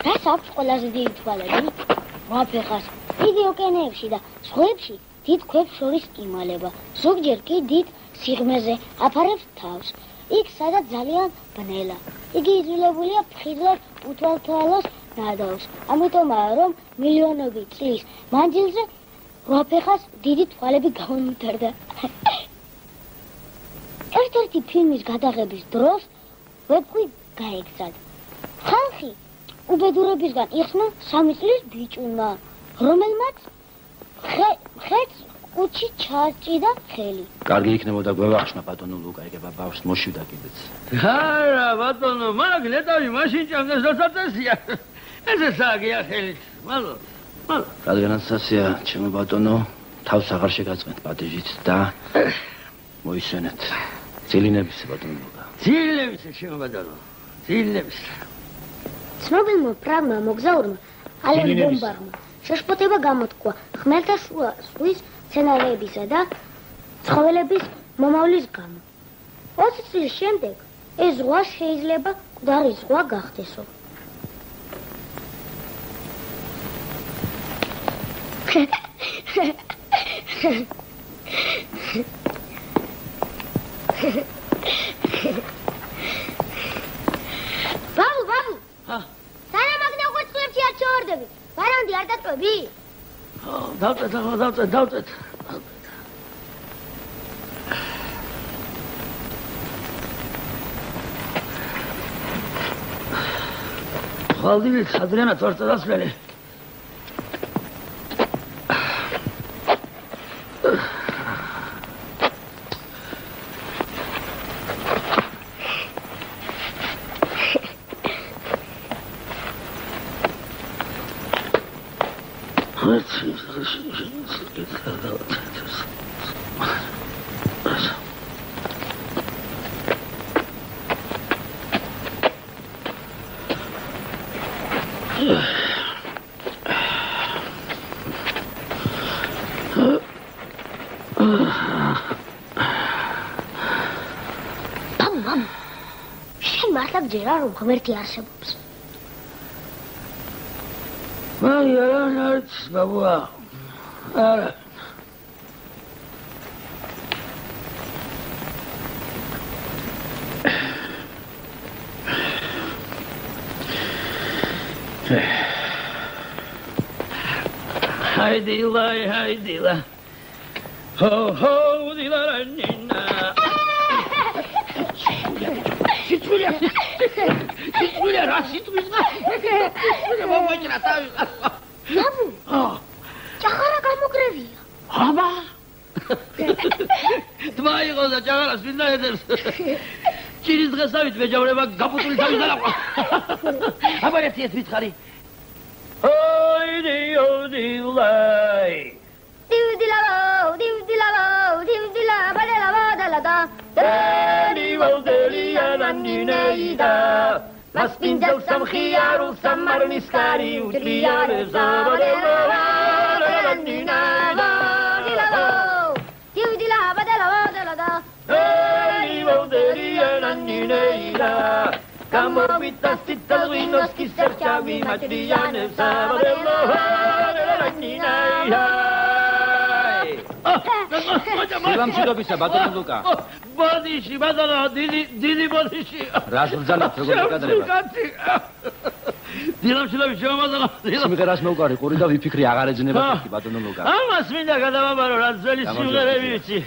რას აქვს ყველაზე დიდი თვალები? ვაფეხას. დიდი ოკეანეებში და ზღვებში დიდ ქვებს შორის იმალება. ზოგჯერ კი დიდ სიღრმეზე აფარებს თავს. იქ სადაც ძალიან ბნელა. იგი იძულებულია მხედრად უთვალთვალოს ნადავს. ამიტომაა რომ მილიონობით წლის მანძილზე ვაფეხას დიდი თვალები გამომიტარდა. ერთ-ერთი ფილმის გადაღების დროს ვებხვი გაეგზად. ხალხი უბედურებისგან იხსნა 3 წლის ბიჭუნმა, რომელმაც ხეთს კუჩი ჩაჭიდა ხელი. კარგი იქნებოდა გვევახშნა ბატონო ლუკა, ეგება ბავშვს მოშივდა კიდეც. არა ბატონო, მაგ ნეტავი მაშინ ჭამდეს როცა წესია. ესე საგია ხელით. მადლობ. რადგანაცაცია ჩემო ბატონო, თავს აღარ შეგაწყენთ პატეჟით და მოისვენეთ. ძილინების ბატონო ლუკა. ძილინების ჩემო ბატონო. ძილინების. ცნობილმა პრაგმა მოგზაურმა ალენ ბომბარმა შეშფოთება გამოთქვა ხმელთაშუა ზღვის სცენარეებისა და ცხოველების მომავლის გამო. 20 წლის შემდეგ ეს ზღვა შეიძლება მკვდარი ზღვა გახდესო. ბაბუ სანამ აქ ნახვეწლებში არ ჩავარდები, ვარანდი არ დატოვები? დავწეთ. ხალდილით ადრიანად ვარ წასვლელი. ჯერა რომ ღმერთი არსებობს. არც ბაბუა. არა. Hai dila. Ho, dila ranina. Sitrulia, რა სიტყვისგა? მომეჭრა თავი. აბუ. ჭაღარა გამოგრევია. აბა. თმა იყო და ჭაღარას მინდა ედერს. ჭირის დღესავით მეჯავრება გაფუტული თავი დააყვა. აბა ერთი ვითხარი. ოდილაი. Divdila, badela, badela. Delia nandineida. Las pinzel sam khiaru samar miskari utliare zabadela nandineida. Divdila, badela, badela. Delia nandineida. Kamo vitas titluinos ki serchavi matriane zabadela nandineida. სილამშვიდობისა ბატონო ლუკა. ბოდიში ბატონო, დიდი ბოდიში. რას ბრძანებთ როგორ მოკადრება? დილამშვიდობის შემოაბატონო. სიმღერას მოვყარი ყური და ვიფიქრი აღარ ეძნება თქვი ბატონო ლუკა. ამას მინდა გადავაბარო რა ძველი სიმღერები ვიცი.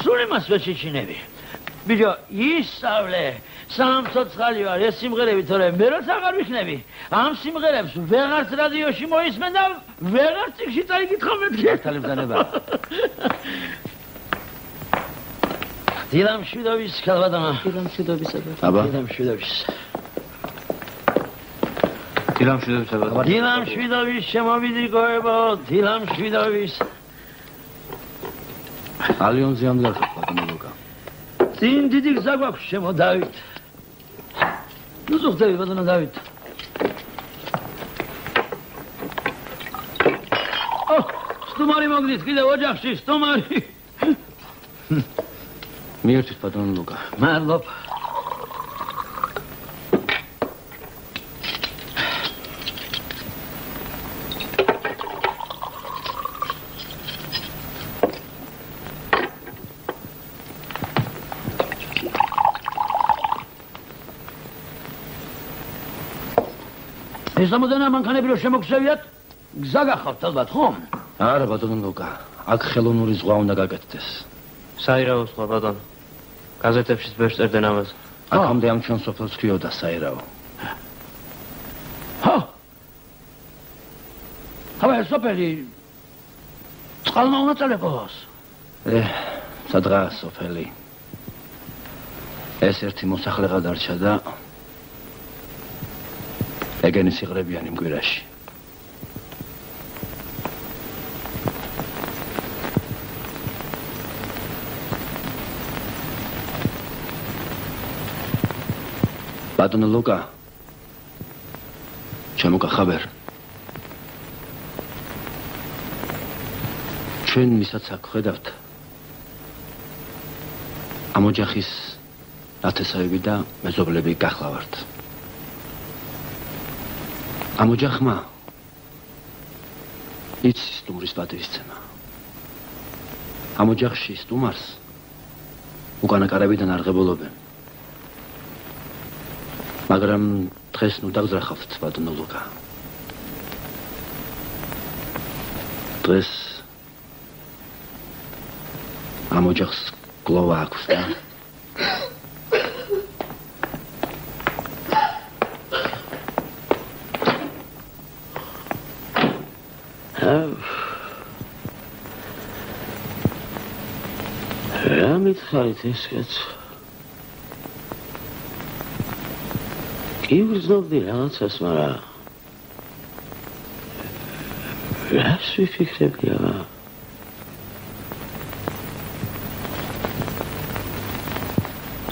სულ იმას ვერ შეჩინები. ბიჭო, ისავლე. სამцоცხალი ვარ ეს სიმღერები თორე მე როც აღარ ვიქნები. ამ სიმღერებს ვეღარც რადიოში მოისმენ და ვეღარც იქში წაიკითხა მეთქი. მართალი ბრძანება. დილამშვიდობის ქალბატონო. დილამშვიდობისა. აბა. დილამშვიდობის. დილამშვიდობისა ბატონო. დილამშვიდობის შემოვიდრიკოებო, დილამშვიდობის. ალიონზე ამდგარხებ ბატონო ლუკა. წინ დიდი გზა გვაქვს შემო დავით. ნუ ზოგადად ბატონო დავით. სტუმარი მოგდით კიდე ოჯახში სტუმარი. მიერთვით ბატონო ლუკა. მადლობა. ეს ამოდენა მანქანები რო შემოგხსევიათ, გზა გახავთ ალბათ, ხომ? არა ბატონო ლუკა, აქ ხელოვნური ზღვა უნდა გაკეთდეს. საირაო სხვა ბატონო. გაზეთებშიც ვერ წერდნენ ამაზე. აქამდე ამ ჩვენ სოფელს ქვიოდა საირაო. ჰა. აბა სოფელი წყალმა უნდა წალებოს. სადღაა სოფელი. ეს ერთი მოსახლე გადარჩა და ეგენი სიღრებიან იმ კვირაში. ბატონო ლუკა, ჩემო გახაბერ. ჩვენ მისაც აქ ხედავთ. ამ ოჯახის ნათესავები და მეზობლები გახლავართ. ამ ოჯახმა იცის სტუმრის პატივისცემა. ამ ოჯახში სტუმარს უკანა კარებიდან არღებულობენ. მაგრამ დღეს ნუ დაგძრახავთ ბატონო ლუკა. დღეს ამ ოჯახს გლოვა აქვს და რა მითხარით ეს კაცო? კი ვგრძნობდი რაღაცას, მაგრამ რას ვიფიქრებდი აბა?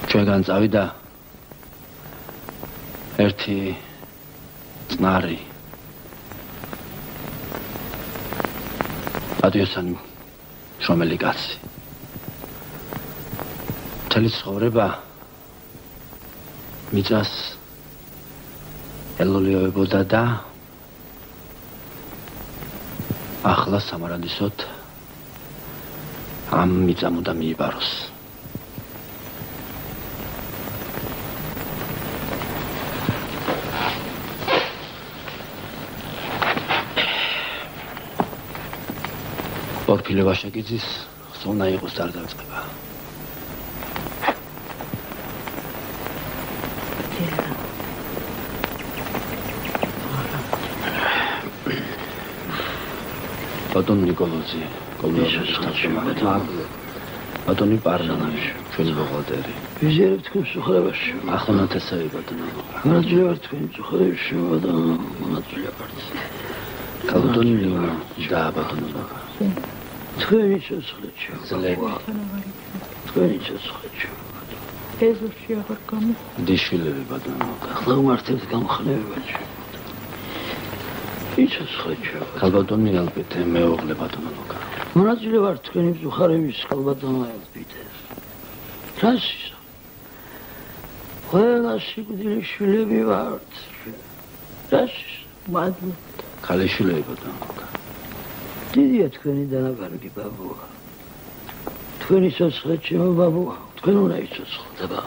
ჩვენგან წავიდა ერთი წნარი პატიოსანი შრომელი კაცი. მთელი ცხოვრება მიწას ელოლიოებოდა და ახლა სამარადისოდ ამ მიწამ უნდა მიიბაროს. პორფილე ვაშაკიძის ხსოვნა იყოს დარდაწყება. ბატონ ნიკოლოზი, ბატონი პარლამენტში, ჩვენი ბოღალტერი. ვიზიარებ თქვენ სუხარებაში. ახონათესავი ბატონო. მონაწილეობთ თქვენ სუხარებაში, ბატონო, მონაწილეობთ. კალბატონი და ბატონო. თქვენი სოცხლეჩო. ძლები. თქვენი სოცხლეჩო. ეზოში აღარ გამო. დიშვილები ბატონო. ახლა უმართებთ გამხნევებაში. ის სოცხლეჩო. კალბატონი ალბეთე მეუღლე ბატონო ლუკა. მონაწილე ვარ თქვენი სუხარების კალბატონო ალბეთე. რაში? ყველა სიკვდილის შვილები ვართ. რაში? მადლობთ. ქალიშვილები ბატონო ლუკა. დიდია თქვენი დანაბარგი ბაბუა. თქვენი სოცხლე ჩემო ბაბუა. თქვენ უნდა იცოცხლდება.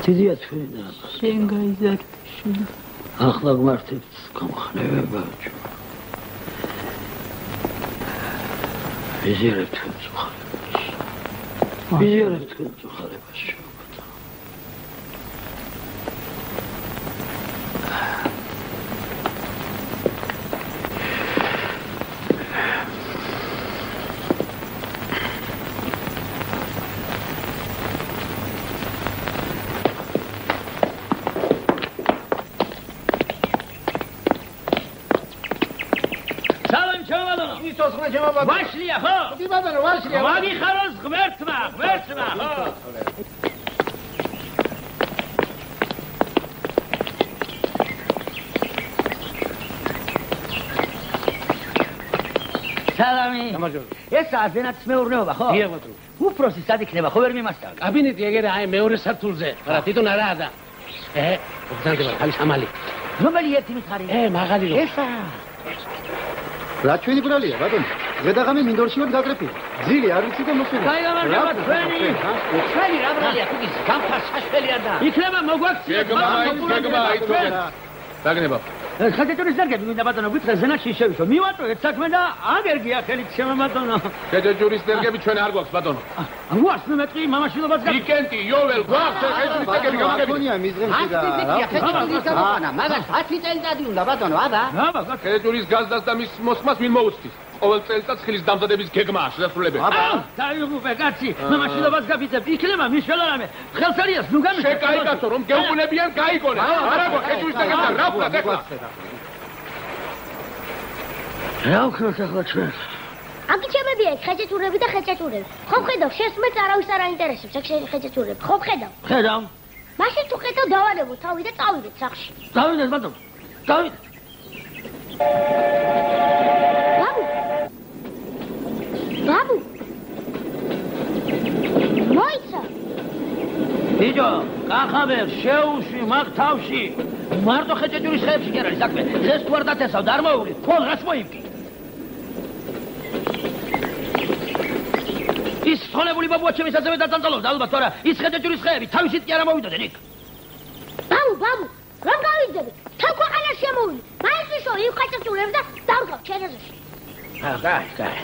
დიდია თქვენი დანაბარგი. შენ გაიზარდე შვილი. ახლა გმართებთ გამხნევება ჩვენ. ვიზიარებ თქვენ სუხარებაში. ვიზიარებ თქვენ სუხარებაში. ვაშლია ხო? კი ბატონო, ვაშლია. მაგიხაროს ღმერთმა, ხო? სალამი. ეს აზენაც მეურნეობა ხო? დიახ ბატონო. უფროსი სად იქნება, ხო ვერ მიმასწავლა? კაბინეტი ეგერე აი მეორე სართულზე. არა, თვითონ არაა და. გზანდება თავის ამალი. რომელი ერთი მითხარი? მაღალი რო. ესა. რა ჩვენი ბრალია ბატონო? ზედაღამე მინდორში ვარ გაგრეფილი. ძილი არ ვიცი და მოსვენა. გაიგამარჯობა თქვენი. ჩვენი რა ბრალია თუ ის გამფას საშველია და. იქნება მოგვაქცია. გეგმა ითხოვეთ. დაგნება. ხაჭეჭურის დარგები მინდა ბატონო გითხრა ზენაში შევიშო. მივატო ერთ საქმე და აგერგია ხელით შემო ბატონო. ხაჭეჭურის დარგები ჩვენ არ გვაქვს ბატონო. გვაქვს მე მეტყვი მამაშვილობას გაკეთე. ვიკენდი იოվել გვაქვს ხაჭეჭურის დარგები გამაგებია მიზღემში და ხაჭეჭურის გამოყანა მაგას 10 წელიწადი უნდა ბატონო აბა. ხაჭეჭურის გაზდას და მის მოსმას ვინ მოუწვის? ყოველ წელიწადს ხილის დამზადების გეგმაა შესრულებელი. დაიღუპე კაცი, მამაშვილობას გაფიცებ. იქნება მიშველარამე. ხელსარიას ნუ გამიშე. შეკაიგასო რომ გეუბნებიან გაიგონე. არა ხაჭეჭურის დარგები რა ვქნა ეხლა? რა ვქნათ ახლა ჩვენ? აკიჩებებია ხეჭეჭურები და ხეჭეჭურები. ხო ხედავ, შესმეც არავის არ აინტერესებს ეგ ხეჭეჭურები. ხო ხედავ? ხედავ. მაშინ თუ ხედავ დავარებო თავი და წავიდეთ სახში. დავიდეთ ბატონო. დავიდეთ. ბაბუ. მოიცა. ბიჭო, კახაბერ, შეუში, მაგ თავში. მარტო ხეჭეჭურის ხეებში კი არ არის საქმე. დღეს თუ არ დათესავ არ მოუვლი. თვალ რას მოიმკი? ის სწორებული ბაბუა ჩემი საწევე დაწანწალობდა ალბათ, თორე ის ხეჭეჭურის ხეები თავისით კი არ მოვიდოდნენ იქ. ბაბუ, რომ გავიძები? თან ქვეყანას შემოვიდე. მაინც ვიშორი იმ ხეჭეჭურებს და დავდგავ ჩენაზეში. კაი.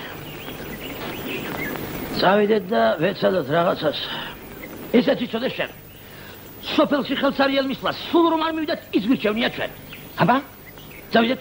წავიდეთ და ვეცადოთ რაღაცას. ესეც იცოდე შენ. სოფელში ხელსარიელ მისვლას სულ რომ არ მივიდეთ, ის გვირჩევნია ჩვენ. აბა? წავიდეთ.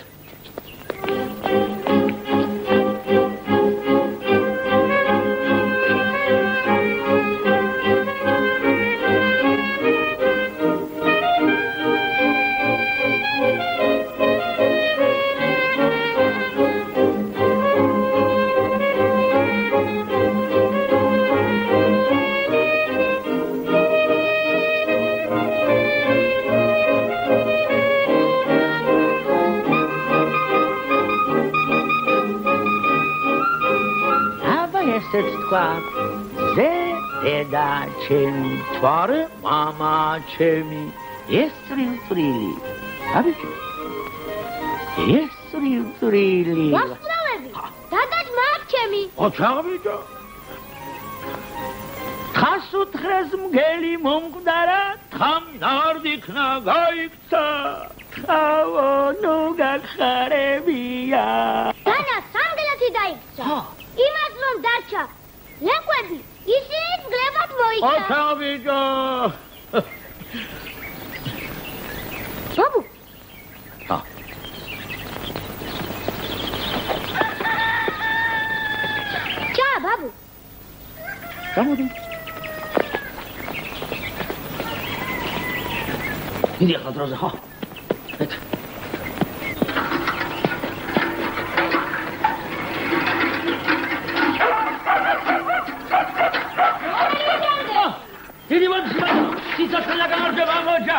დედა ჩემი, თვარე მამა ჩემი, ეს წრილი. აბიჭი. ეს წრილი. ვასწავლები. დადაც მაგ ჩემი. ოჩაღბიჭო. ხასუთხრეს მგელი მომკვდარა, თხამ ნარდიქნა გაიქცა. ხავო ნუ გახარებია დანა სამგლეთი დაიქცა იმას რომ დარჩა ლეკვები ისიც გლებად მოიცა ოქა ბიჭო ბაბუ ჩა ბაბუ გამოდი იდი ახლა დროზე ხო ეთ დიდი მოძმა სიცოცხლე გამარჯობა მოჯა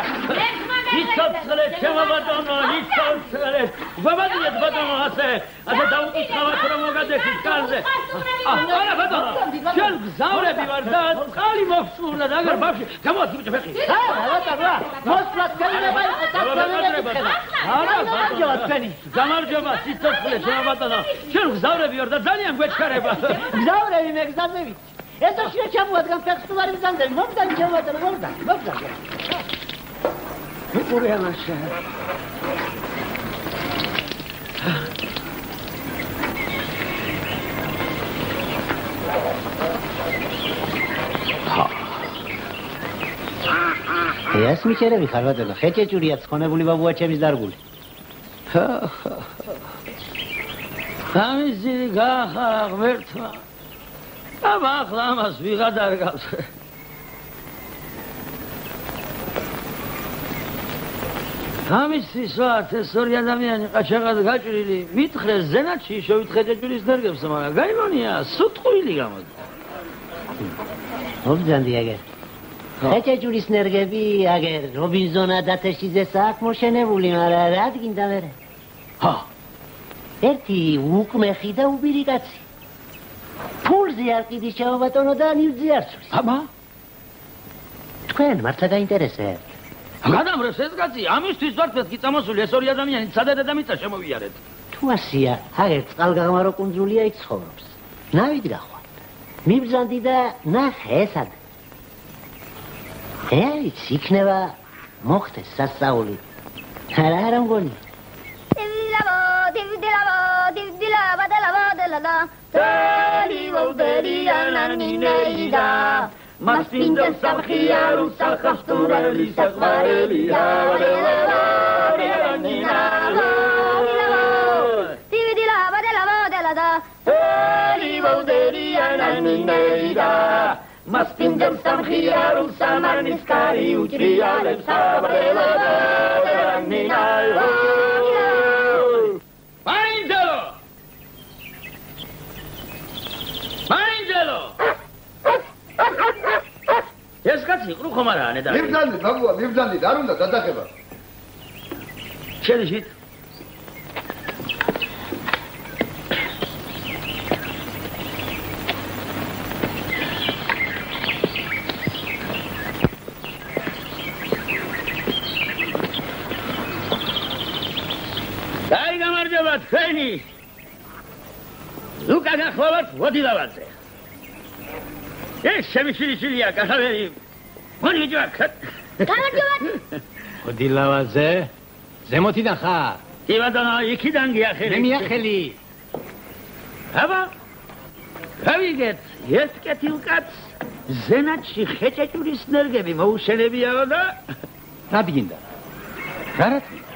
სიცოცხლე ჩემო ბატონო სიცოცხლე გვაბადიეთ ბატონო ასე დაუკითხავთ რომ მოგადექით კარზე არა ბატონო ჩვენ გზავრები ვარ და წყალი მოვსურდა და აგერ ბავშვი გამოდი ბიჭო ფეხი ბატონო მოსვლას კერება იყო არა გამარჯობა თქვენი გამარჯობა სიცოცხლე ჩემო ბატონო ჩვენ გზავრები ვარ და ძალიან გვეჩქარება გზავრები მე გზავრები ეთო შეიძლება ჩამოადგან ფეხსტუარი მზანდები მომდანი ჩამოადგან მომდანი უყურე ამაშა ეს მიჩერები ხარ ბატონო ხეჭეჭურია ცხონებული ბაბუა ჩემის დარგული ამისი გახარ ღმერთმა აბა ახლა ამას ვიღად არ გავს ამისთვის ვართ ეს ორი ადამიანი ყაჩაღად გაჭრილი მითხრეს ზენათში შევით ხეჭეჭურის ნერგებს მაგრამ გაიმონია სუტყვილი გამოდი მომძანდი აგერ ხეჭეჭურის ნერგები აგერ რობინზონა დათეშიძეს აქ მოშენებული მაგრამ რა დგინდა მერე ჰა ერთი უკმეხი და უბირი კაცი ფულზე არ ყიდის ჩემო ბატონო და ნივთზე არ ცვლის აბა თქვენ მართლა გაინტერესებთ გადამრევს ეს კაცი ამისთვის ვართ მეთქი წამოსული ეს ორი ადამიანი სადა დედამიწა შემოვიარეთ თუ ასია აგერ წყალგამარო კუნძულია იქ ცხოვრობს ნავით გახვალ მიბრძანდი და ნახე ესად ეს იქნება მოხდეს სასწაული არა მგონი Mas pinta sabkhia rusa khaftura lisa khvarelia nina dividila badela da livoderia nina Mas pinta sabkhia rusa marniskari uchria lepsabela nina Angelo ეს კაცი ყრუ ხომ არაა ნედა მიბძანდი ბაბუა მიბძანდი არ უნდა დადახება შელიჟით დაი გამარჯობა თქვენი ლუკა გახლავართ ვოდილავაძე ეს შემიშილიშილია კახავერი მონიჯვა გამარჯობა ვოდილავაძე ზემოთიდან ხარ კი ბატონო იქიდან გიახელი მე მიახელი აბა გავიგეთ ერთ კეთილკაც ზენათში ხეჭეჭურის ნერგები მოუშენებიაო და რა დგინდა რა დგინდა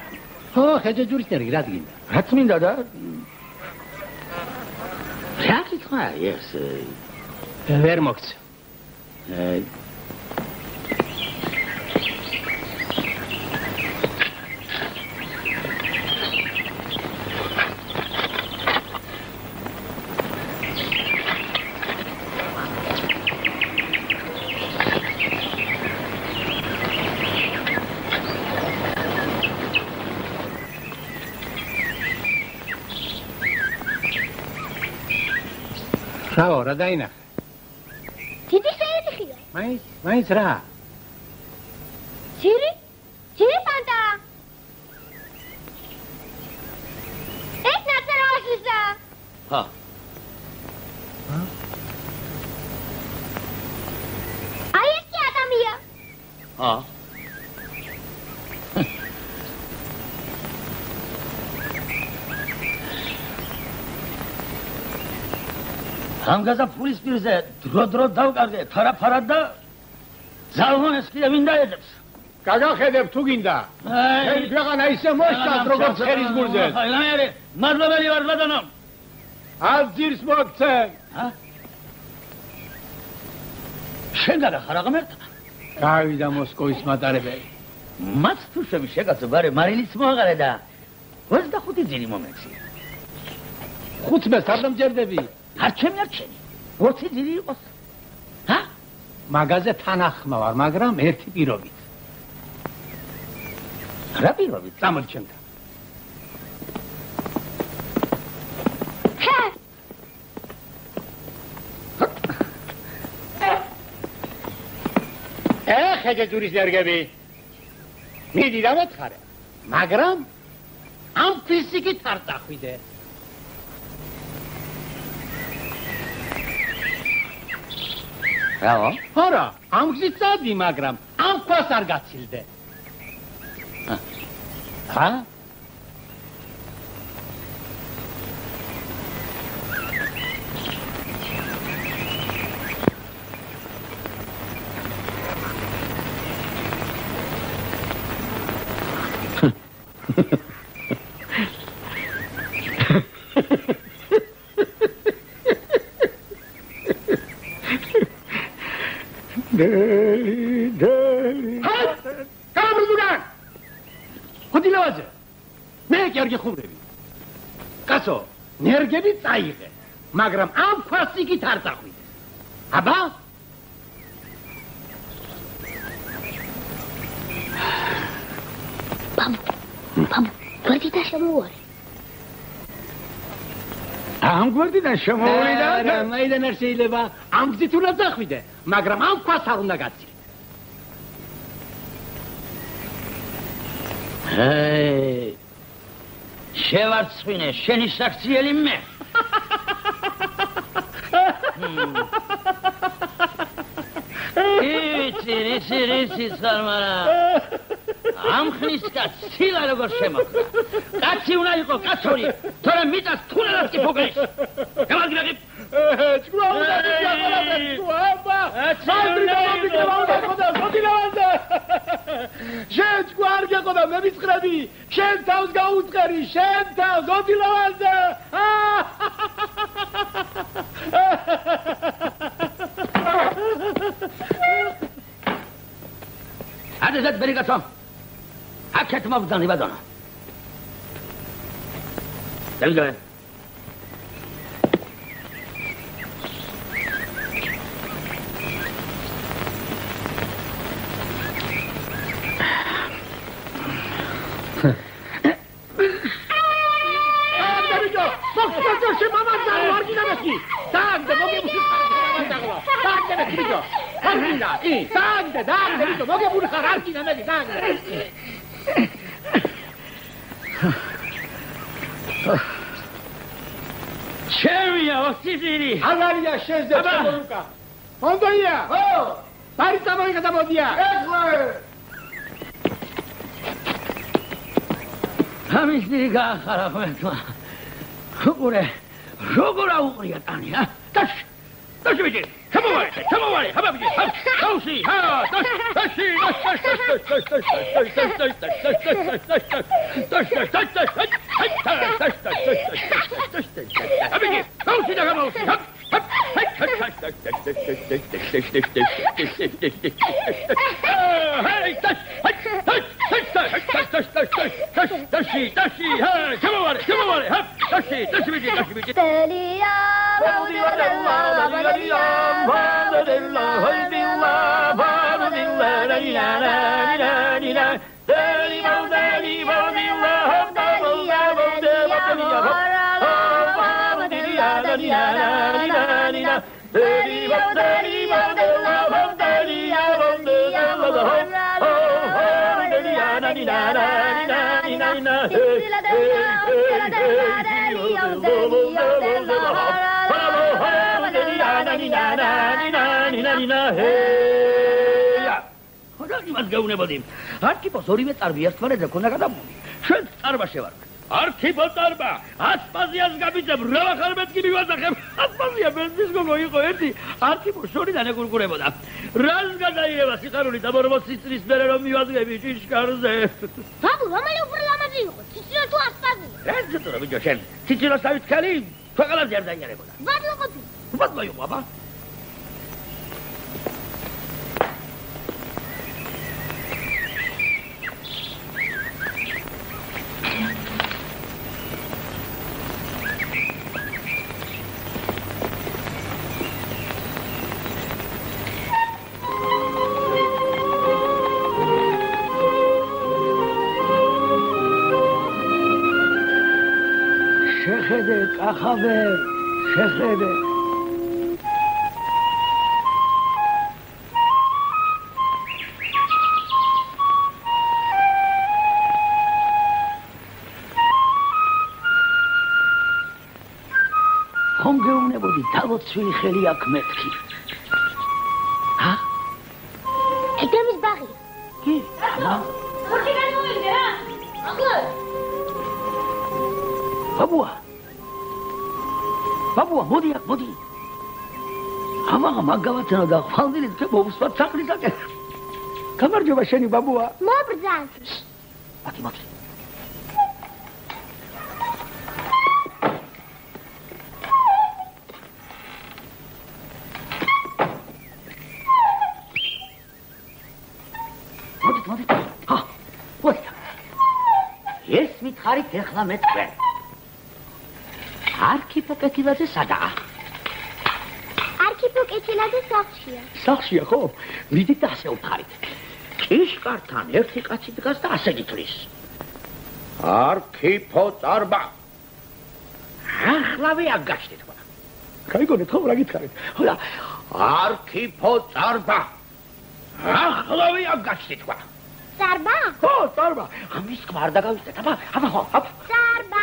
ხო ხეჭეჭურის ნერგი რა დგინდა რა მინდა და რა კითხვა ეს ვერ მოგცე რაო რა დაინახე დიდი შეერიხია მაინც რა ძირი პანტა ეს ნაცროაშლისა ჰა აი ეს კი ადამია ჰა ხამგაზა ფულის პირზე დრო დავკარგე ფარაფარად და ზალმონეს კიდე ვინ დაეძებს გაგახედებ თუ გინდა შენ ქვეყანა ისე მოშკას როგორც ხერის გულზე აი მადლობელი ვარ ბატონო აზირს მოგცემ შენ გაგახარა ღმერთთან გავიდა მოსკოვის მატარებელი მათ თუ შეგაცო ბარე მარილიც მოაღარე და 25 ძილი მომეცი 15 არ დამჯერდები არჩენი 20 ძილი იყოს ჰა მაგაზე თანახმა ვარ მაგრამ ერთი პირობით რა პირობით წამოდი ჩემთან ხედე ჯურის ნერგები მიდი დამეთხარე მაგრამ ამ ფიზიკით არ დახვიდე რაო? არა, ამ გზით წადი, მაგრამ ამ ქვას არ გაცილდე. ჰა? კამრუდან! ხოდი ლავაზე. მე გიორგი ხუმრები. კაცო, ნერგები წაიღე, მაგრამ ამ ფასიკით არ დახვიდე. აბა? ბაბუ, გვერდიდან შემოვარე. ამ გვერდიდან შემოვარი და მაიდან არ შეიძლება ამ გზით უნდა დახვიდე, მაგრამ ამ ქვას არ უნდა გაცილდე. შევარცხვინე, შენი საქციელი მე. იცი, სარმარა. ამ ხნის კაცს ცილა როგორ შემოხდა. კაცი უნდა იყოს კაცური, თორემ მიწას თუნდაც კი ფუგრის. გამარჯვებული. ჭკუა უნდა გიახალაფე, აბა. შენ ჭკუა არ გეყოდა, მე მიცხრები. შენ თავს გაუწყერი, შენ თავს ოდილავანზე. ადესაც ბერი კაცო. აქეთ მოგძანი ბატონო. დავიგე. ჩემია ოქსიზინი აღარია შენზე შემორუკა მონდოია ო ბარი წამოიღე და მოდია ეხლა ამის დიდი გაახარა ხმეთმა უყურე როგორ აუყრია ტანი ა დაში ვიდი შემოვარე ხაბა ვიდი დაუსი ჰა დაში აბიგი დაუსი და გამაუსი დაში ჰა შემოვარე ჰა დაში ვიდი დელია ხოდა იმას გაუნებოდი. არქიპოს ორივე წარბი ერთმანეთზე ქონდა გადამული. შენ წარბაში ვარ. არქიპოტარმა ასპაზიას გამიწებ რა ახალ მეთქი მივაძახებ ასპაზია ბენზის გოგო იყო ერთი არქიპო შორიდან ეკურკურებოდა რას გადაიღება სიხარული და მორმოცის მერე რომ მივაძღები ჭიშკარზე ბაბუ რომელი უფრო ლამაზი იყო ციცილო თუ ასპაზია რა ზეთურა ბიჭო შენ ციცილოს თავით ხელი ქვეყანაზე არ დაიარებოდა ბატლო ყოფილი ბატლო იყო აბა ახავე შეხედე ხომ გეუბნებოდი დავოცვილი ხელი აქ მეთქი ჰა ედემის ბაღი კი აბა ხორცი გადმოვიდე რა ახლა ბაბუა მოდი აქ მოდი ამაღა მაგავათანა და ხვალდილით მოვსვათ სახლისაკენ გამარჯობა შენი ბაბუა მობრძანს აკი მოდი ჰა მოდი ეს მითხარით ეხლა მე თქვენ არქიპო კეთილაძე სადაა? არქიპო კეთილაძე სახლშია. სახლშია ხო? მიდით და ასე ვფხარით. ჭიშკართან ერთი კაცი დგას და ასე გითვლის. არქიპო წარბა. ახლავე აგაშთით ხო? გაიგონეთ ხო რა გითხარით? ხოდა არქიპო წარბა. ახლავე აგაშთით ხო? წარბა? ხო, წარბა. ამის თქმა არ დაგავიწყეთ, აბა, ხო, აბა. წარბა.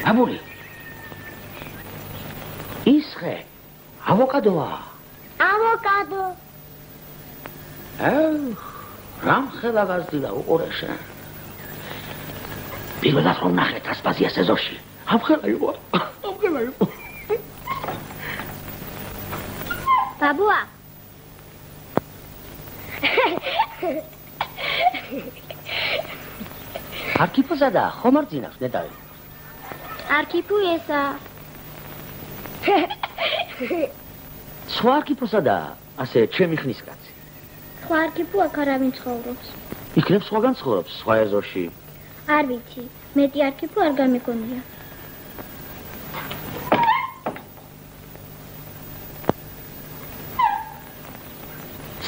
აბური ის ხე ავოკადოა ავოკადო რამ ხელა გაზრდილა უყურე შენ პირველად რომ ნახეთ ასპაზიას ეზოში ამ ხელა იყო ბაბუა არქიპოზადა ხომ არ ძინავს ნეტავი არქიპუ ესა სხვა არქიპოსადა ასე ჩემი ხნის კაცი სხვა არქიპუ აქ არავინ ცხოვრობს იქნებ სხვაგან ცხოვრობს სხვა ეზოში არ ვიცი მეტი არქიპუ არ გამიგონია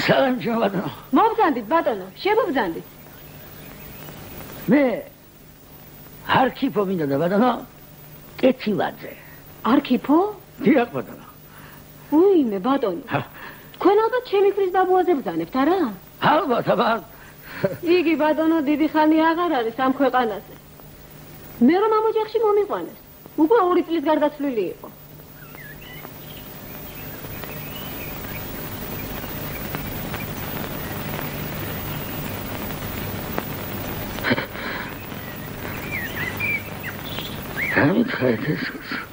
სალამჯო ბატონო მობრძანდით ბატონო შემობრძანდით მე არქიპო მინდა და ბატონო კეთილაძე არქიპო? დიახ ბატონო უიმე ბატონო თქვენ ალბათ ჩემი ხრის ბაბუაზე ბრძანებთ არა? ალბათ აბა იგი ბატონო დიდი ხანი აღარ არის ამ ქვეყანაზე მე რომ ამ ოჯახში მომიყვანეს უკვე 2 წლის გარდაცვლილი იყო Damit halt es uns.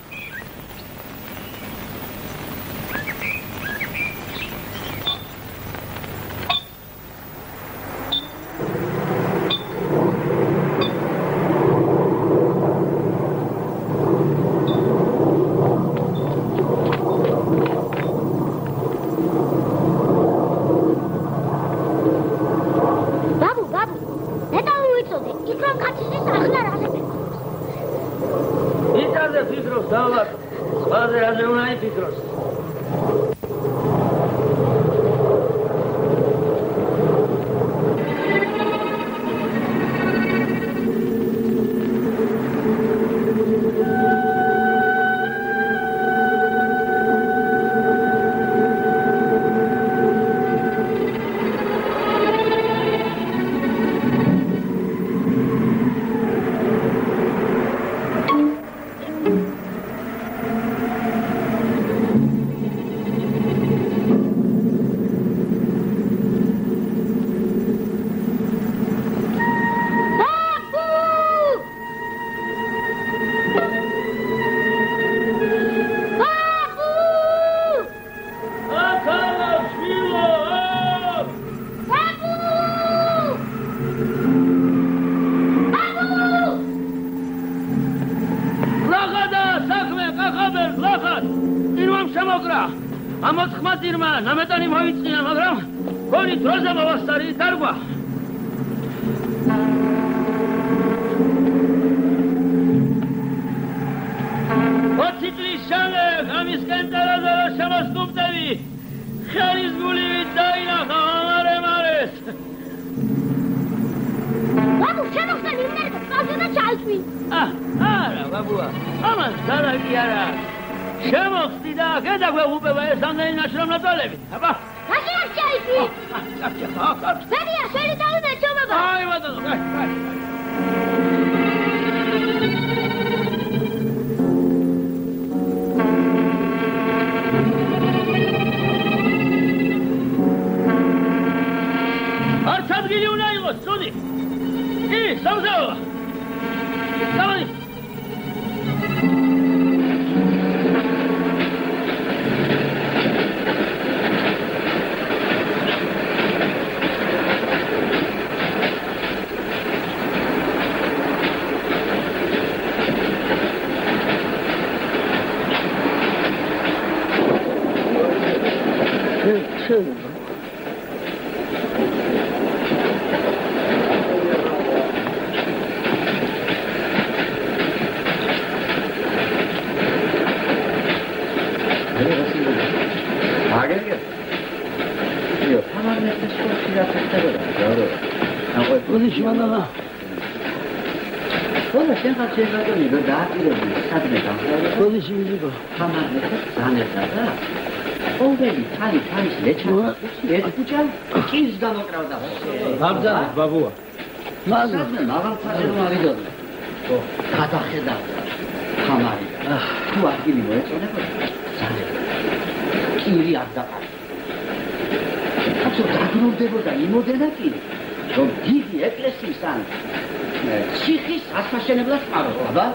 მართლაც წინვამ შემოკრა ამოწყმა წინმა ნამეტანი მოიწინა მაგრამ გონი დროზე მოვასწარი დარგვა 20 წლის შემდეგ ამისკენ წერაზერო შემოსკუპდები ხელის გულივით დაინახა ამარემარეს ბაბუ შემოხსენი იმერგო კავზენა ჩაიჭვი არა ბაბუა ამას დარა კი არა შემოხსდი და აქედა გვეღუპება ეს ამდენი ნაშრომლატოლები აბა რაში არ ჩაიჭვი ბებია შენი დავიმე ჩომაბა აი ბატონო არც ადგილი უნდა იყოს, წუდი! კი, სამზაო! დავადი! გამძანეთ ბაბუა სადმე მაღალფაზე რომ ავიდოდნენ გადახედა ხამარი თუ ადგილი მოეწონებოდა კირი არ დაყარა კაცო დაგროვდებოდა იმოდენა კირი რომ დიდი ეკლესიის ან ციხის ასაშენებლად წყაროს აბა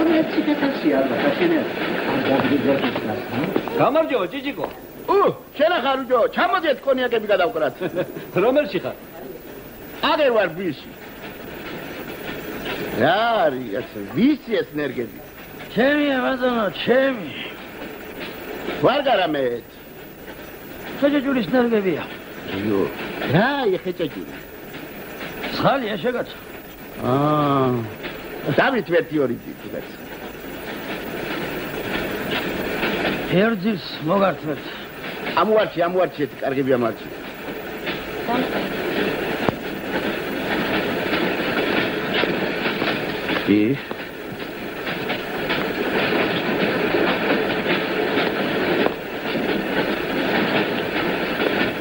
ორეცი კეთილსი ალბათ აშენებდა არ დაგროვდებოდა გამარჯობა ჭიჭიკო შენა ხარუჯო ჩამოდეთ კონიაკები გადავკრათ რომელში ხარ აგერ ვარ ბიში რა არის ვისი ეს ნერგები ჩემია ბატონო ჩემი ვარ გარამეთ ხეჭეჭურის ნერგებია იო რა ეხეჭეჭური ხალია შეგაცა დავით ერთი ორი წიწაც ერთის მოგართმევთ ამوارჩიეთ კარგები ამარჩი კი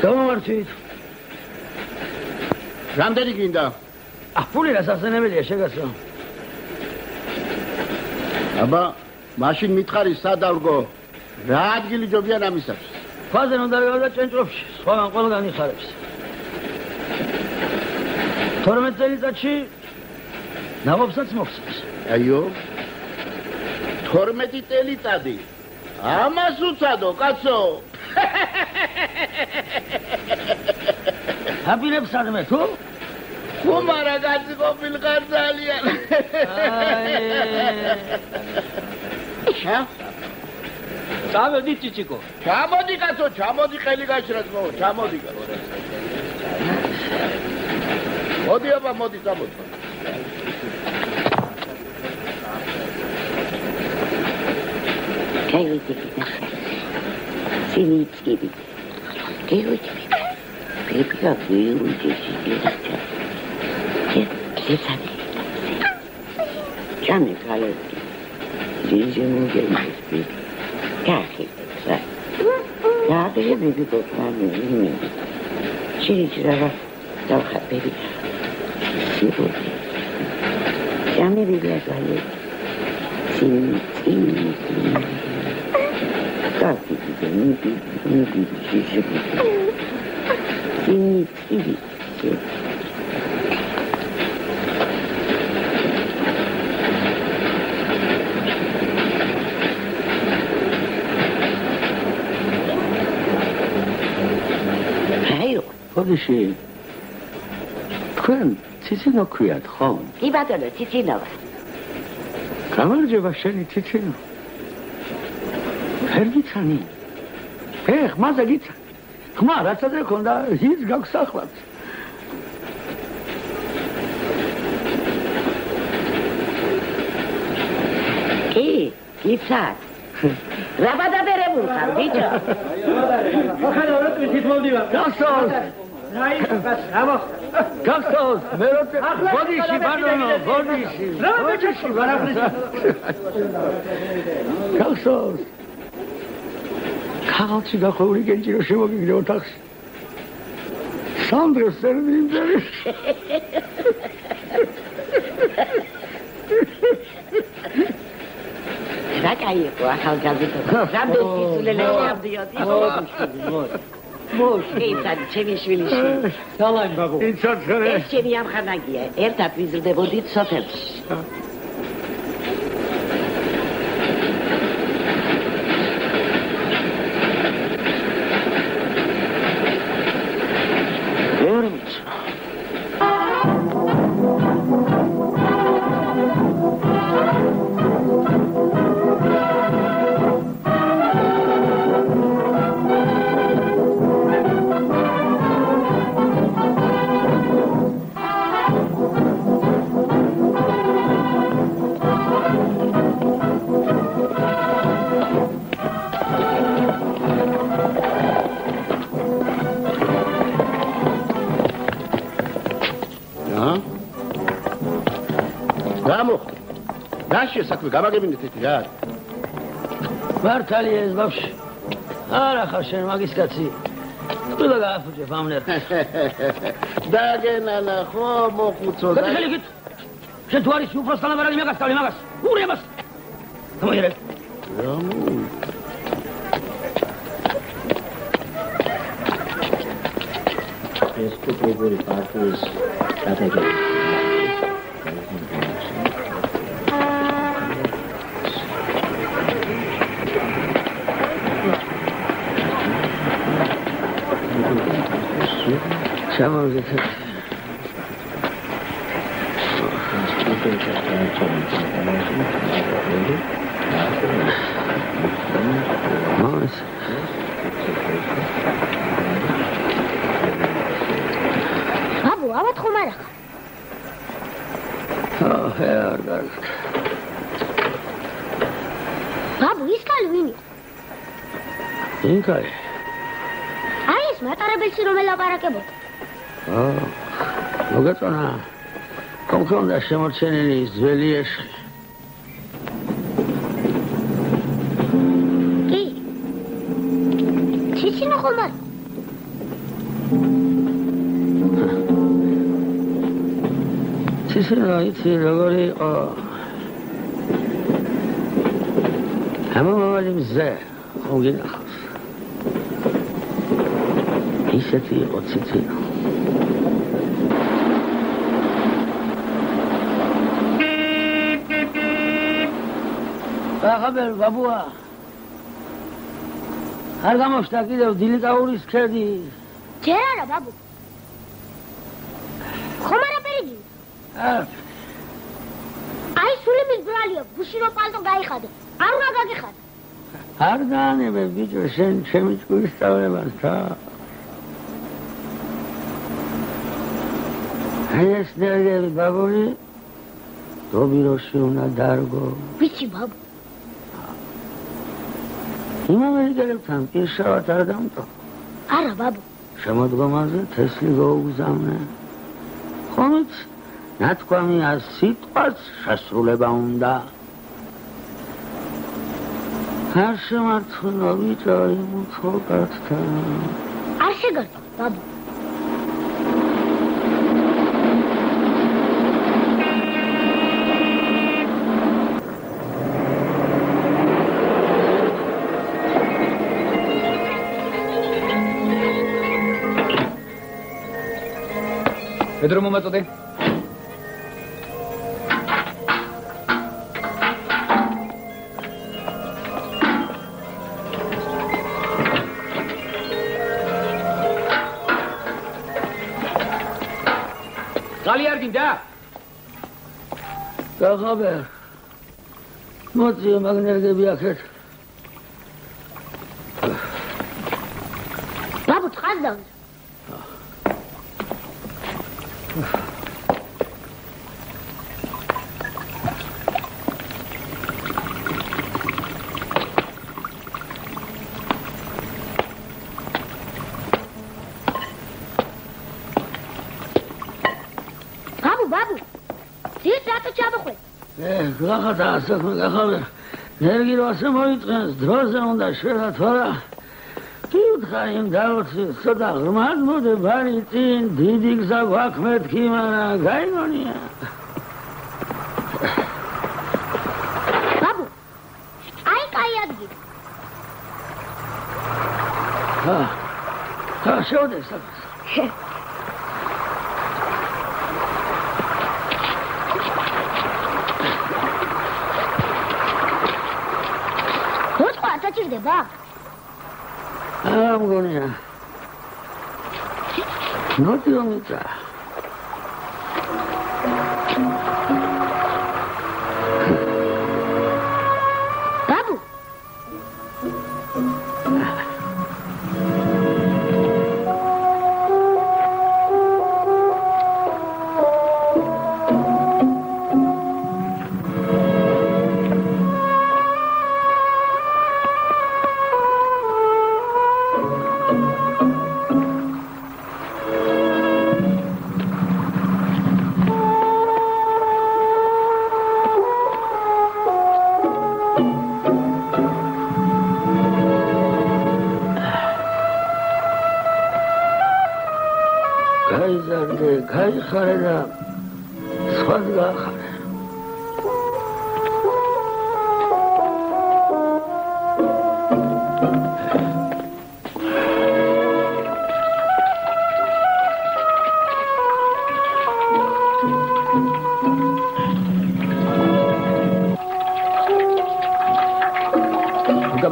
გამოვარჩით რამდენი გინდა ფული გასახსენებელია შეგაცო აბა მაშინ მითხარი სადავგო რა ადგილი ჯობიან ამისათვის ფაზე უნდა გავიდა ჭენჭროფში სხვაგან ყველგან იხარებს 12 წელიწადში ნავობსაც მოხსნეს აიო 12 წელიწადი ამას უცადო კაცო აბილებს სადმე თუ ხუმარა გაწიყოფილ ხარ ძალიან წავედი ჭიჭიკო ჩამოდი კაცო ჩამოდი ხელი გაჭრათ მო ჩამოდი კაცო მოდი აბა მოდი წამოდი კაიდი სინიცკიბი კაიდი პიპიკა გიუჯი კეცადი ჩამე კალეთი ძიჟემუგემი კახი რა დაგები გოთანი ჩიჩრა დავხატები სიბოდი ჩამე ბიბლიაგალი სინიცკიბი კახი ნიდი ჩიჩრა სინიცკიბი ხოდიში თქვენ ციცინო ქვიათ ხომ? კი ბატონო ციცინოა გამარჯობა შენი თითინო. ვერ გიცანი. ხმაზე გიცანი. ხმა რაცადე ქონდა ის გაგსახლად. იცად. რა ბადაბერებული ხარ, ბიჭო? ხან როდის თითმოვდივარ. გასწორ. გასწორ, მე როდი ბოდიში ბანონო, ბოდიში. ბოდიში ვარაფრის. გასწორ. ქაღალდში გახოვრი გენჯი რომ შემოგიგდე ოთახში. სანდროს სერვინდერი. რა кайიყო ახალგაზრდა. რამდენი სულელე ჩავდიოდი. მოშ, იცად, ჩემი შვილიში. სალამ ბაბუ. იცად ხერე. ეს ჩემი ამხანაგია. ერთად ვიზრდებოდით სოფელში. საქმე გამაგებინეთ ეთი რა. მართალია ეს ბავშვი. არა ხარ შენ მაგის კაცი. ყველა გააფუჭებ ამ ნერვს. დაგენანა ხო მოხუცო და. გეთელიქით. შენ თუ არის უფროს თანაბარალი მაგასწავლე მაგას. ურემას. მოიერე. ეს კუპური პარტიის სტრატეგია. Şamazet. Maalesef. Babu, avat xumarak. Ah, yargaz. Babu, iskali vini. Inkali. Ai, es matarabelsi რომ ელაპარაკებოდა. მოგეწონა კონკრეტულად შემორჩენილი ძველი ეშხი. კი. ციცინო ხომარ. ციცინო იცი როგორი იყო. ამავალი მზე ხომ გინახავს. ისეთი იყო ციცინო. ხაბერ ბაბუა არ გამოჩნდა კიდევ დილიკაურის ქედი ჯერ არა ბაბუ ხომ არა პერიგი აი სული მისბრალია გუშინო პალტო გაიხადე არ უნდა გაგიხადე არ განებე ბიჭო შენ ჩემი ჭკურის სწავლებას და აი ეს ნერგები ბაბული დობიროში უნდა დარგო ვიცი ბაბუ იმამერიკელებთან პირშავად არ დამტო. არა, ბაბუ. შემოდგომაზე თესლი გაუგზავნე. ხომიც ნათქვამი სიტყვას შესრულება უნდა. არ შემარცხნო ბიჭო იმ უცხოკათთან. არ შეგარდა, ბაბუ. Pedro მომაწოდე. გალი არ გინდა? გახაბერ. მოწიო მაგნერგები აქეთ. ბაბუ თხას დავზა. ბაბუ ძირს რატო ჩამოხვედი? გახადა საქმე გახავე. ნერგი რო ასე მოიწყენს, დროზე უნდა შევათვალა. კითხა იმ დაოცი, ცოტა ღრმად მოდე ბარი წინ, დიდი გზა გვაქვს მეთქი, მაგრამ გაიგონია. ბაბუ, აი კაი ადგილი. შევდე საქმეს. დაჭირდება? მგონია. ნოტიო მიწა. ბაბუ. გაიხარე და სხვას გაახარე.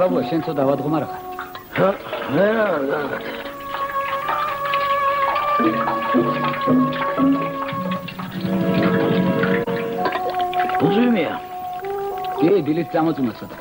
ბაბუა შენ ცოტა ვადგომარ ხარ? რა უზიმია. დილით წამოწუნა ცოტა.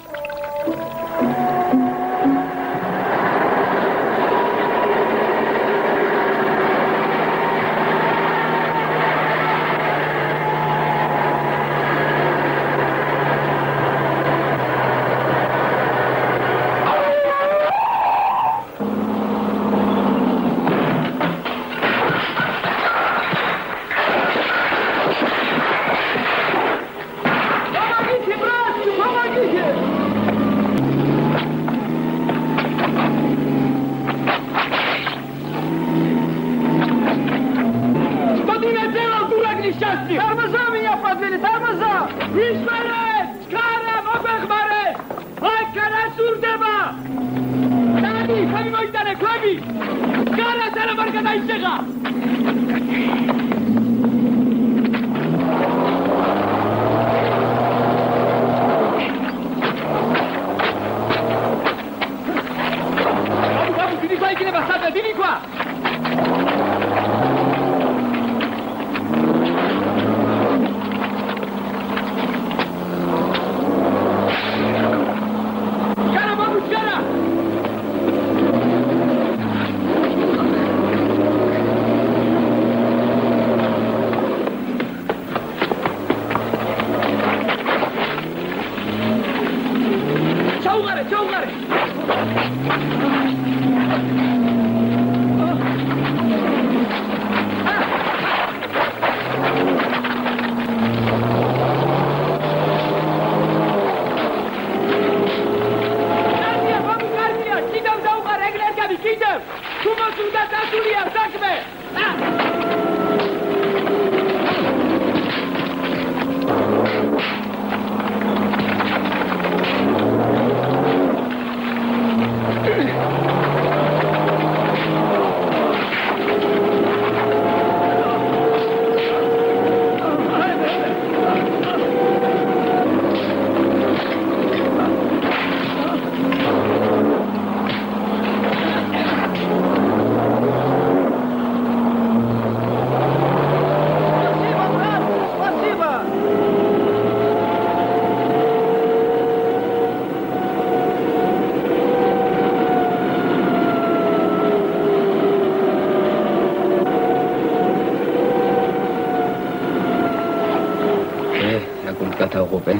გულს გადავღუპე.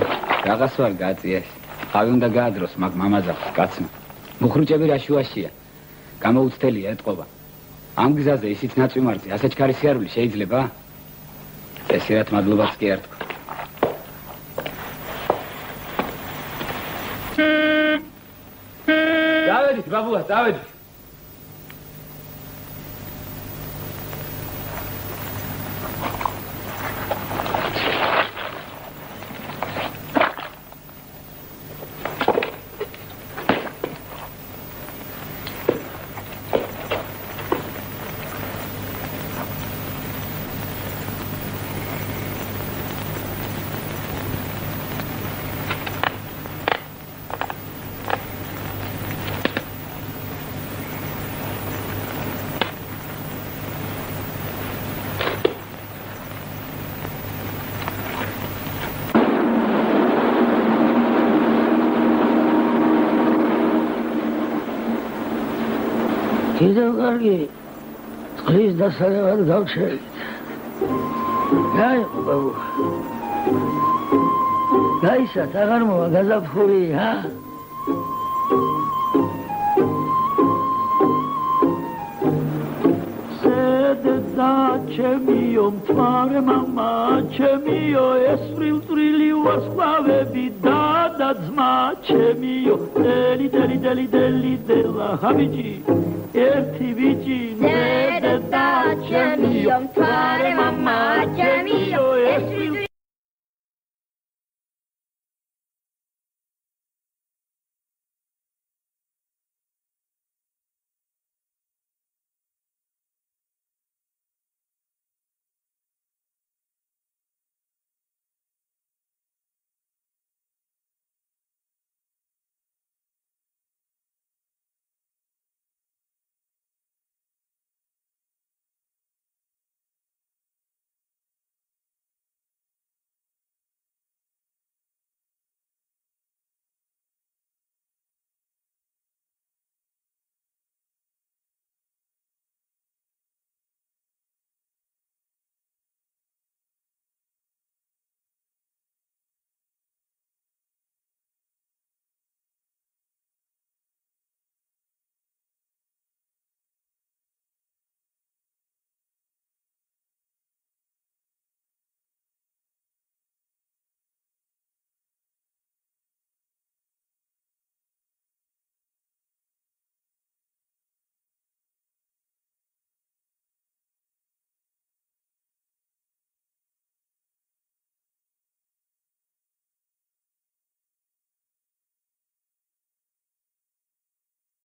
Რაღაც ვარ გაწიეს. ხავი უნდა გაადროს, მაგ მამაზახს კაცმა. მუხრუჭები რა შუაშია. გამოუცდელია ეთყობა. ამ გზაზე ისიც ნაწვიმართზე, ასე ჩქარი სიარული შეიძლება? ესერად მადლობაც კი არ თქვა. დავედით, ბაბუა, დავედით. კიდევ კარგი წყლის დასალევად გავჩერდით. გაიყო ბაბუ. გაისათ, აღარ მოვა გაზაფხული, ჰა? სედდა ჩემიო მთვარე მამა ჩემიო ეს ვრილწვრილი ვარსკვლავები და ძმა ჩემიო დელი დელი დელი დელი დელა ჰაბიჯი ერთი ბიჭი დედა ჩემიო მთვარე მამა ჩემიო ეს